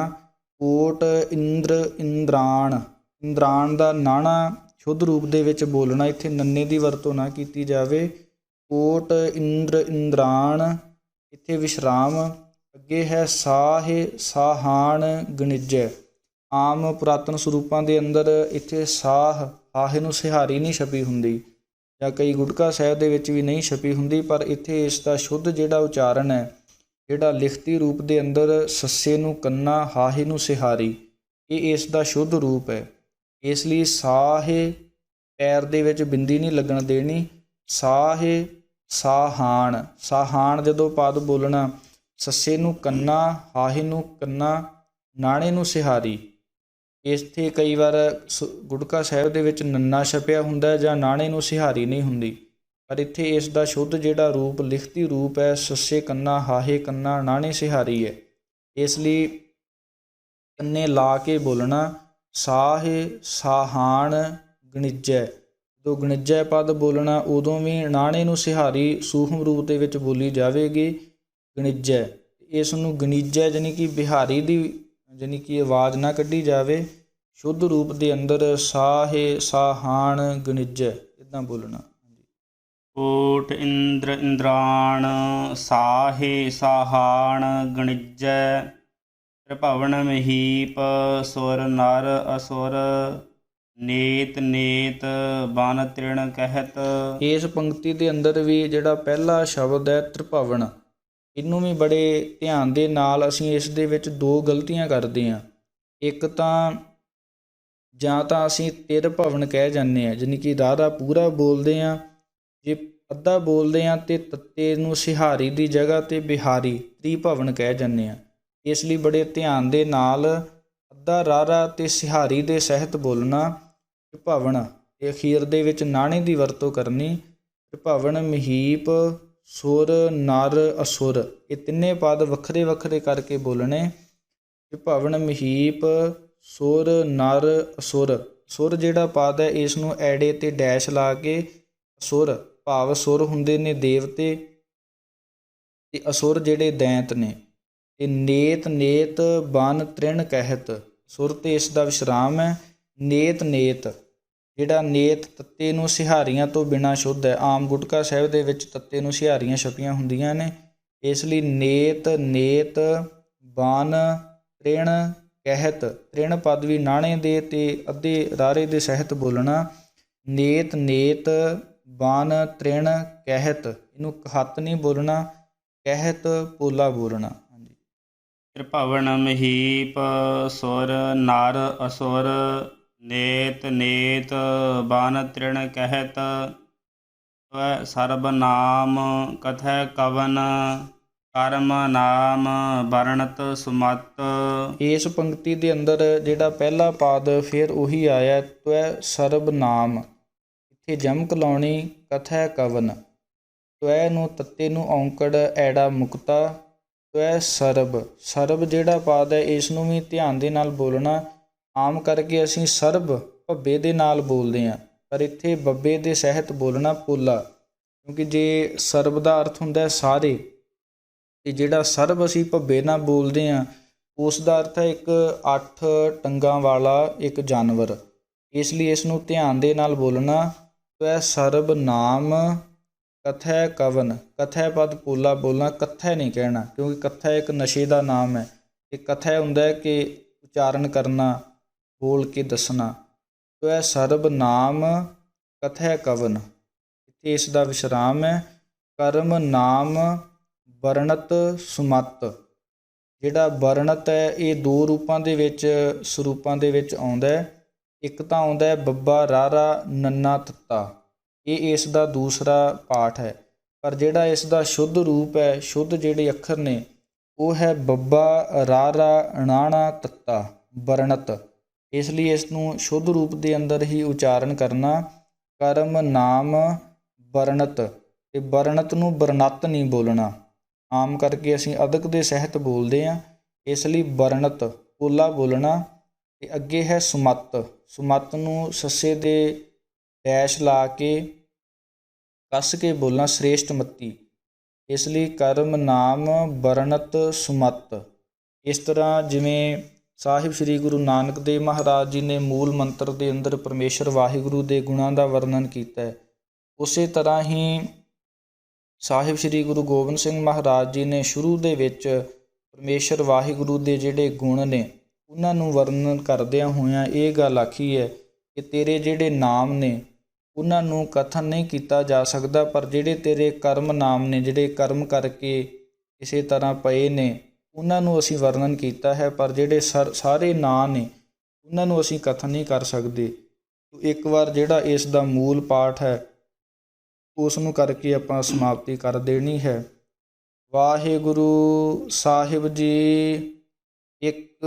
ਕੋਟ ਇੰਦਰ ਇੰਦਰਾਣ, ਇੰਦਰਾਣ ਦਾ ਨਾਣਾ ਸ਼ੁੱਧ ਰੂਪ ਦੇ ਵਿੱਚ ਬੋਲਣਾ, ਇੱਥੇ ਨੰਨੇ ਦੀ ਵਰਤੋਂ ਨਾ ਕੀਤੀ ਜਾਵੇ। ਕੋਟ ਇੰਦਰ ਇੰਦਰਾਣ, ਇੱਥੇ ਵਿਸ਼ਰਾਮ। ਅੱਗੇ ਹੈ ਸਾਹੇ ਸਾਹਾਣ ਗਣਿਜੈ। ਆਮ ਪੁਰਾਤਨ ਸਰੂਪਾਂ ਦੇ ਅੰਦਰ ਇੱਥੇ ਸਾਹ ਹਾਹੇ ਨੂੰ ਸਿਹਾਰੀ ਨਹੀਂ ਛਪੀ ਹੁੰਦੀ, ਜਾਂ ਕਈ ਗੁਟਕਾ ਸਾਹਿਬ ਦੇ ਵਿੱਚ ਵੀ ਨਹੀਂ ਛਪੀ ਹੁੰਦੀ, ਪਰ ਇੱਥੇ ਇਸ ਦਾ ਸ਼ੁੱਧ ਜਿਹੜਾ ਉਚਾਰਨ ਹੈ, ਜਿਹੜਾ ਲਿਖਤੀ ਰੂਪ ਦੇ ਅੰਦਰ ਸੱਸੇ ਨੂੰ ਕੰਨਾ ਹਾਹੇ ਨੂੰ ਸਿਹਾਰੀ, ਇਹ ਇਸ ਦਾ ਸ਼ੁੱਧ ਰੂਪ ਹੈ। ਇਸ ਲਈ ਸਾਹੇ ਪੈਰ ਦੇ ਵਿੱਚ ਬਿੰਦੀ ਨਹੀਂ ਲੱਗਣ ਦੇਣੀ। ਸਾਹੇ ਸਾਹਾਣ, ਸਾਹਾਣ ਜਦੋਂ ਪਦ ਬੋਲਣਾ, ਸੱਸੇ ਨੂੰ ਕੰਨਾ ਹਾਹੇ ਨੂੰ ਕੰਨਾ ਨਾਣੇ ਨੂੰ ਸਿਹਾਰੀ। ਇੱਥੇ ਕਈ ਵਾਰ ਗੁਟਕਾ ਸਾਹਿਬ ਦੇ ਵਿੱਚ ਨੰਨਾ ਛਪਿਆ ਹੁੰਦਾ ਜਾਂ ਨਾਣੇ ਨੂੰ ਸਿਹਾਰੀ ਨਹੀਂ ਹੁੰਦੀ, ਪਰ ਇੱਥੇ ਇਸ ਦਾ ਸ਼ੁੱਧ ਜਿਹੜਾ ਰੂਪ ਲਿਖਤੀ ਰੂਪ ਹੈ ਸੱਸੇ ਕੰਨਾ ਹਾਹੇ ਕੰਨਾ ਨਾਣੇ ਸਿਹਾਰੀ ਹੈ। ਇਸ ਲਈ ਕੰਨੇ ਲਾ ਕੇ ਬੋਲਣਾ। ਸਾਹੇ ਸਾਹਾਣ ਗਣਿਜੈ, ਜਦੋਂ ਗਣਿਜੈ ਪਦ ਬੋਲਣਾ ਉਦੋਂ ਵੀ ਨਾਣੇ ਨੂੰ ਸਿਹਾਰੀ ਸੂਖਮ ਰੂਪ ਦੇ ਵਿੱਚ ਬੋਲੀ ਜਾਵੇਗੀ ਗਣਿਜੈ। ਇਸ ਨੂੰ ਗਣਿਜੈ ਯਾਨੀ ਕਿ ਬਿਹਾਰੀ ਦੀ ਯਾਨੀ ਕਿ ਆਵਾਜ਼ ਨਾ ਕੱਢੀ ਜਾਵੇ, ਸ਼ੁੱਧ ਰੂਪ ਦੇ ਅੰਦਰ ਸਾਹੇ ਸਾਹਾਣ ਗਣਿਜੈ ਇੱਦਾਂ ਬੋਲਣਾ। ਕੋਟ ਇੰਦਰ ਇੰਦਰਾਣ ਸਾਹੇ ਸਾਹਾਣ ਗਣਿਜੈ। ਤ੍ਰਿਭਵਨ ਮਹੀਪ ਸੁਰ ਨਰ ਅਸੁਰ ਨੇਤ ਨੇਤ ਬਨ ਤ੍ਰਿਣ ਕਹਿਤ। ਇਸ ਪੰਕਤੀ ਦੇ ਅੰਦਰ ਵੀ ਜਿਹੜਾ ਪਹਿਲਾ ਸ਼ਬਦ ਹੈ ਤ੍ਰਿਭਵਨ, ਇਹਨੂੰ ਵੀ ਬੜੇ ਧਿਆਨ ਦੇ ਨਾਲ ਅਸੀਂ ਇਸ ਦੇ ਵਿੱਚ ਦੋ ਗਲਤੀਆਂ ਕਰਦੇ ਹਾਂ। ਇੱਕ ਤਾਂ ਜਾਂ ਤਾਂ ਅਸੀਂ ਤਿਰ ਭਵਨ ਕਹਿ ਜਾਂਦੇ ਹਾਂ, ਯਾਨੀ ਕਿ ਰਾਰਾ ਪੂਰਾ ਬੋਲਦੇ ਹਾਂ, ਜੇ ਅੱਧਾ ਬੋਲਦੇ ਹਾਂ ਤੇ ਤੱਤੇ ਨੂੰ ਸਿਹਾਰੀ ਦੀ ਜਗ੍ਹਾ ਤੇ ਬਿਹਾਰੀ ਤ੍ਰਿਭਵਨ ਕਹਿ ਜਾਂਦੇ ਹਾਂ। ਇਸ ਲਈ ਬੜੇ ਧਿਆਨ ਦੇ ਨਾਲ ਅੱਧਾ ਰਾਰਾ ਤੇ ਸਿਹਾਰੀ ਦੇ ਸਹਿਤ ਬੋਲਣਾ। ਤ੍ਰਿਭਵਨ ਤੇ ਅਖੀਰ ਦੇ ਵਿੱਚ ਨਾਣੇ ਦੀ ਵਰਤੋਂ ਕਰਨੀ। ਤ੍ਰਿਭਵਨ ਮਹੀਪ ਸੁਰ ਨਰ ਅਸੁਰ, ਇਹ ਤਿੰਨੇ ਪਦ ਵੱਖਰੇ ਵੱਖਰੇ ਕਰਕੇ ਬੋਲਣੇ। ਤ੍ਰਿਭਵਨ ਮਹੀਪ ਸੁਰ ਨਰ ਅਸੁਰ, ਸੁਰ ਜਿਹੜਾ ਪਦ ਹੈ ਇਸ ਨੂੰ ਐੜੇ ਤੇ ਡੈਸ਼ ਲਾ ਕੇ ਅਸੁਰ ਭਾਵ ਸੁਰ ਹੁੰਦੇ ਨੇ ਦੇਵਤੇ ਤੇ ਅਸੁਰ ਜਿਹੜੇ ਦੈਂਤ ਨੇ। ਤੇ ਨੇਤ ਨੇਤ ਬਨ ਤ੍ਰਿਣ ਕਹਿਤ, ਸੁਰ ਤੇ ਇਸ ਦਾ ਵਿਸ਼ਰਾਮ ਹੈ। ਨੇਤ ਨੇਤ, ਜਿਹੜਾ ਨੇਤ ਤੱਤੇ ਨੂੰ ਸਿਹਾਰੀਆਂ ਤੋਂ ਬਿਨਾਂ ਸ਼ੁੱਧ ਹੈ। ਆਮ ਗੁਟਕਾ ਸਾਹਿਬ ਦੇ ਵਿੱਚ ਤੱਤੇ ਨੂੰ ਸਿਹਾਰੀਆਂ ਛਪੀਆਂ ਹੁੰਦੀਆਂ ਨੇ, ਇਸ ਲਈ ਨੇਤ ਨੇਤ ਬਾਨ ਤ੍ਰਿਣ ਕਹਿਤ, ਤ੍ਰਿਣ ਪਦ ਵੀ ਨਾਣੇ ਦੇ ਤੇ ਅੱਧੇ ਰਾਰੇ ਦੇ ਸਹਿਤ ਬੋਲਣਾ। ਨੇਤ ਨੇਤ ਬਾਨ ਤ੍ਰਿਣ ਕਹਿਤ, ਇਹਨੂੰ ਕਹਤ ਨਹੀਂ ਬੋਲਣਾ, ਕਹਿਤ ਪੋਲਾ ਬੋਲਣਾ। ਹਾਂਜੀ। ਤ੍ਰਿਭਵਨ ਮਹੀਪ ਸੁਰ ਨਰ ਅਸੁਰ, ਨੇਤ ਨੇਤ ਬਾਨ ਤ੍ਰਿਣ ਕਹਿਤ, ਤਵੈ ਸਰਬ ਨਾਮ ਕਥੈ ਕਵਨ, ਕਰਮ ਨਾਮ ਵਰਣਤ ਸੁਮਤ। ਇਸ ਪੰਕਤੀ ਦੇ ਅੰਦਰ ਜਿਹੜਾ ਪਹਿਲਾ ਪਾਦ ਫਿਰ ਉਹੀ ਆਇਆ, ਤਵੈ ਸਰਬ ਨਾਮ, ਇੱਥੇ ਜਮਕ ਲਾਉਣੀ, ਕਥੈ ਕਵਨ, ਤਵੈ ਨੂੰ ਤੱਤੇ ਨੂੰ ਔਂਕੜ ਐੜਾ ਮੁਕਤਾ, ਤਵੈ ਸਰਬ, ਸਰਬ ਜਿਹੜਾ ਪਾਦ ਹੈ ਇਸ ਨੂੰ ਵੀ ਧਿਆਨ ਦੇ ਨਾਲ ਬੋਲਣਾ। ਆਮ ਕਰਕੇ ਅਸੀਂ ਸਰਬ ਭੱਬੇ ਦੇ ਨਾਲ ਬੋਲਦੇ ਹਾਂ, ਪਰ ਇੱਥੇ ਬੱਬੇ ਦੇ ਸਹਿਤ ਬੋਲਣਾ ਪੋਲਾ, ਕਿਉਂਕਿ ਜੇ ਸਰਬ ਦਾ ਅਰਥ ਹੁੰਦਾ ਸਾਰੇ, ਅਤੇ ਜਿਹੜਾ ਸਰਬ ਅਸੀਂ ਭੱਬੇ ਨਾਲ ਬੋਲਦੇ ਹਾਂ ਉਸ ਦਾ ਅਰਥ ਹੈ ਇੱਕ 8 ਟੰਗਾਂ ਵਾਲਾ ਇੱਕ ਜਾਨਵਰ। ਇਸ ਲਈ ਇਸ ਨੂੰ ਧਿਆਨ ਦੇ ਨਾਲ ਬੋਲਣਾ। ਤਵੈ ਸਰਬ ਨਾਮ ਕਥੈ ਕਵਨ, ਕਥੈ ਪਦ ਪੋਲਾ ਬੋਲਣਾ, ਕਥੈ ਨਹੀਂ ਕਹਿਣਾ, ਕਿਉਂਕਿ ਕਥੈ ਇੱਕ ਨਸ਼ੇ ਦਾ ਨਾਮ ਹੈ ਅਤੇ ਕਥੈ ਹੁੰਦਾ ਹੈ ਕਿ ਉਚਾਰਨ ਕਰਨਾ, ਬੋਲ ਕੇ ਦੱਸਣਾ। ਤਵੈ ਸਰਬ ਨਾਮ ਕਥੈ ਕਵਨ, ਇੱਥੇ ਇਸ ਦਾ ਵਿਸ਼ਰਾਮ ਹੈ। ਕਰਮ ਨਾਮ ਵਰਣਤ ਸੁਮਤ, ਜਿਹੜਾ ਵਰਣਤ ਹੈ ਇਹ ਦੋ ਰੂਪਾਂ ਦੇ ਵਿੱਚ ਸਰੂਪਾਂ ਦੇ ਵਿੱਚ ਆਉਂਦਾ ਹੈ। ਇੱਕ ਤਾਂ ਆਉਂਦਾ ਹੈ ਬੱਬਾ ਰਾਰਾ ਨੰਨਾ ਤੱਤਾ, ਇਹ ਇਸ ਦਾ ਦੂਸਰਾ ਪਾਠ ਹੈ, ਪਰ ਜਿਹੜਾ ਇਸ ਦਾ ਸ਼ੁੱਧ ਰੂਪ ਹੈ, ਸ਼ੁੱਧ ਜਿਹੜੇ ਅੱਖਰ ਨੇ ਉਹ ਹੈ ਬੱਬਾ ਰਾਰਾ ਣਾਣਾ ਤੱਤਾ ਵਰਣਤ। ਇਸ ਲਈ ਇਸ ਨੂੰ ਸ਼ੁੱਧ ਰੂਪ ਦੇ ਅੰਦਰ ਹੀ ਉਚਾਰਨ ਕਰਨਾ। ਕਰਮ ਨਾਮ ਵਰਣਤ, ਅਤੇ ਵਰਣਤ ਨੂੰ ਵਰਣਤ ਨਹੀਂ ਬੋਲਣਾ। ਆਮ ਕਰਕੇ ਅਸੀਂ ਅਦਕ ਦੇ ਸਹਿਤ ਬੋਲਦੇ ਹਾਂ, ਇਸ ਲਈ ਵਰਣਤ ਪੋਲਾ ਬੋਲਣਾ। ਅਤੇ ਅੱਗੇ ਹੈ ਸੁਮੱਤ, ਸੁਮੱਤ ਨੂੰ ਸੱਸੇ ਦੇ ਡੈਸ਼ ਲਾ ਕੇ ਕੱਸ ਕੇ ਬੋਲਣਾ, ਸ੍ਰੇਸ਼ਟ ਮੱਤੀ। ਇਸ ਲਈ ਕਰਮ ਨਾਮ ਵਰਣਤ ਸੁਮੱਤ। ਇਸ ਤਰ੍ਹਾਂ ਜਿਵੇਂ ਸਾਹਿਬ ਸ੍ਰੀ ਗੁਰੂ ਨਾਨਕ ਦੇਵ ਮਹਾਰਾਜ ਜੀ ਨੇ ਮੂਲ ਮੰਤਰ ਦੇ ਅੰਦਰ ਪਰਮੇਸ਼ਰ ਵਾਹਿਗੁਰੂ ਦੇ ਗੁਣਾਂ ਦਾ ਵਰਣਨ ਕੀਤਾ ਹੈ, ਉਸੇ ਤਰ੍ਹਾਂ ਹੀ ਸਾਹਿਬ ਸ੍ਰੀ ਗੁਰੂ ਗੋਬਿੰਦ ਸਿੰਘ ਮਹਾਰਾਜ ਜੀ ਨੇ ਸ਼ੁਰੂ ਦੇ ਵਿੱਚ ਪਰਮੇਸ਼ਰ ਵਾਹਿਗੁਰੂ ਦੇ ਜਿਹੜੇ ਗੁਣ ਨੇ ਉਹਨਾਂ ਨੂੰ ਵਰਣਨ ਕਰਦਿਆਂ ਹੋਇਆਂ ਇਹ ਗੱਲ ਆਖੀ ਹੈ ਕਿ ਤੇਰੇ ਜਿਹੜੇ ਨਾਮ ਨੇ ਉਹਨਾਂ ਨੂੰ ਕਥਨ ਨਹੀਂ ਕੀਤਾ ਜਾ ਸਕਦਾ, ਪਰ ਜਿਹੜੇ ਤੇਰੇ ਕਰਮ ਨਾਮ ਨੇ, ਜਿਹੜੇ ਕਰਮ ਕਰਕੇ ਕਿਸੇ ਤਰ੍ਹਾਂ ਪਏ ਨੇ, ਉਹਨਾਂ ਨੂੰ ਅਸੀਂ ਵਰਣਨ ਕੀਤਾ ਹੈ, ਪਰ ਜਿਹੜੇ ਸਾਰੇ ਨਾਂ ਨੇ ਉਹਨਾਂ ਨੂੰ ਅਸੀਂ ਕਥਨ ਨਹੀਂ ਕਰ ਸਕਦੇ। ਇੱਕ ਵਾਰ ਜਿਹੜਾ ਇਸ ਦਾ ਮੂਲ ਪਾਠ ਹੈ ਉਸ ਨੂੰ ਕਰਕੇ ਆਪਾਂ ਸਮਾਪਤੀ ਕਰ ਦੇਣੀ ਹੈ। ਵਾਹਿਗੁਰੂ ਸਾਹਿਬ ਜੀ ਇੱਕ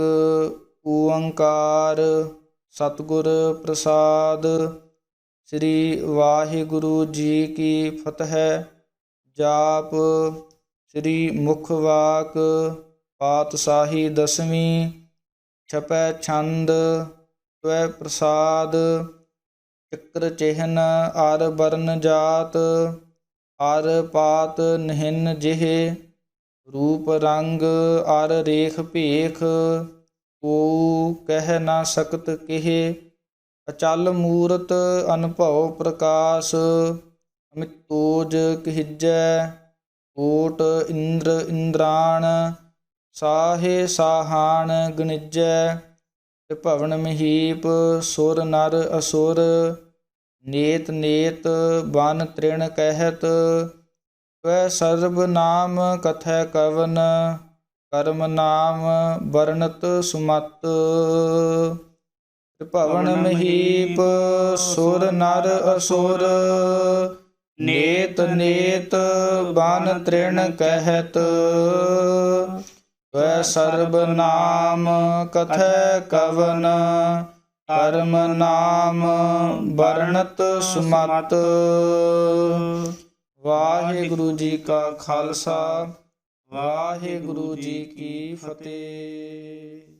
ਓੰਕਾਰ ਸਤਿਗੁਰ ਪ੍ਰਸਾਦ। ਸ੍ਰੀ ਵਾਹਿਗੁਰੂ ਜੀ ਕੀ ਫਤਿਹ। ਜਾਪ ਸ੍ਰੀ ਮੁਖ ਵਾਕ ਪਾਤਸ਼ਾਹੀ ਦਸਵੀਂ। ਛਪੈ ਛੰਦ ਤਵੈ ਪ੍ਰਸਾਦ। ਚੱਕਰ ਚਿਹਨ ਅਰ ਵਰਨ ਜਾਤ। ਅਰ ਪਾਤ ਨਿਹਨ ਜਿਹੇ। ਰੂਪ ਰੰਗ ਅਰ ਰੇਖ ਭੇਖ। ਕੋ ਕਹਿ ਨਾ ਸਕਤ ਕਿਹੇ। ਅਚਲ ਮੂਰਤ ਅਨਭਉ ਪ੍ਰਕਾਸ਼। ਅਮਿਤੋਜ ਕਹਿਜੈ ਕੋਟ ਇੰਦਰ ਇੰਦਰਾਣ। ਸਾਹੇ ਸਾਹਾਣ ਗਣਿਜੈ। ਭਵਨ ਮਹੀਪ ਸੁਰ ਨਰ ਅਸੁਰ। ਨੇਤ ਨੇਤ ਬਨ ਤ੍ਰਿਣ ਕਹਿਤ। ਤਵੈ ਸਰਬ ਨਾਮ ਕਥੈ ਕਵਨ। ਕਰਮ ਨਾਮ ਵਰਣਤ ਸੁਮਤ। ਭਵਨ ਮਹੀਪ ਸੁਰ ਨਰ ਅਸੁਰ। ਨੇਤ ਨੇਤ ਬਨ ਤ੍ਰਿਣ ਕਹਿਤ। ਤਵੈ ਸਰਬ ਨਾਮ ਕਥੈ ਕਵਨ। ਕਰਮ ਨਾਮ ਵਰਣਤ ਸੁਮਤ। ਵਾਹਿਗੁਰੂ ਜੀ ਕਾ ਖਾਲਸਾ, ਵਾਹਿਗੁਰੂ ਜੀ ਕੀ ਫਤਿਹ।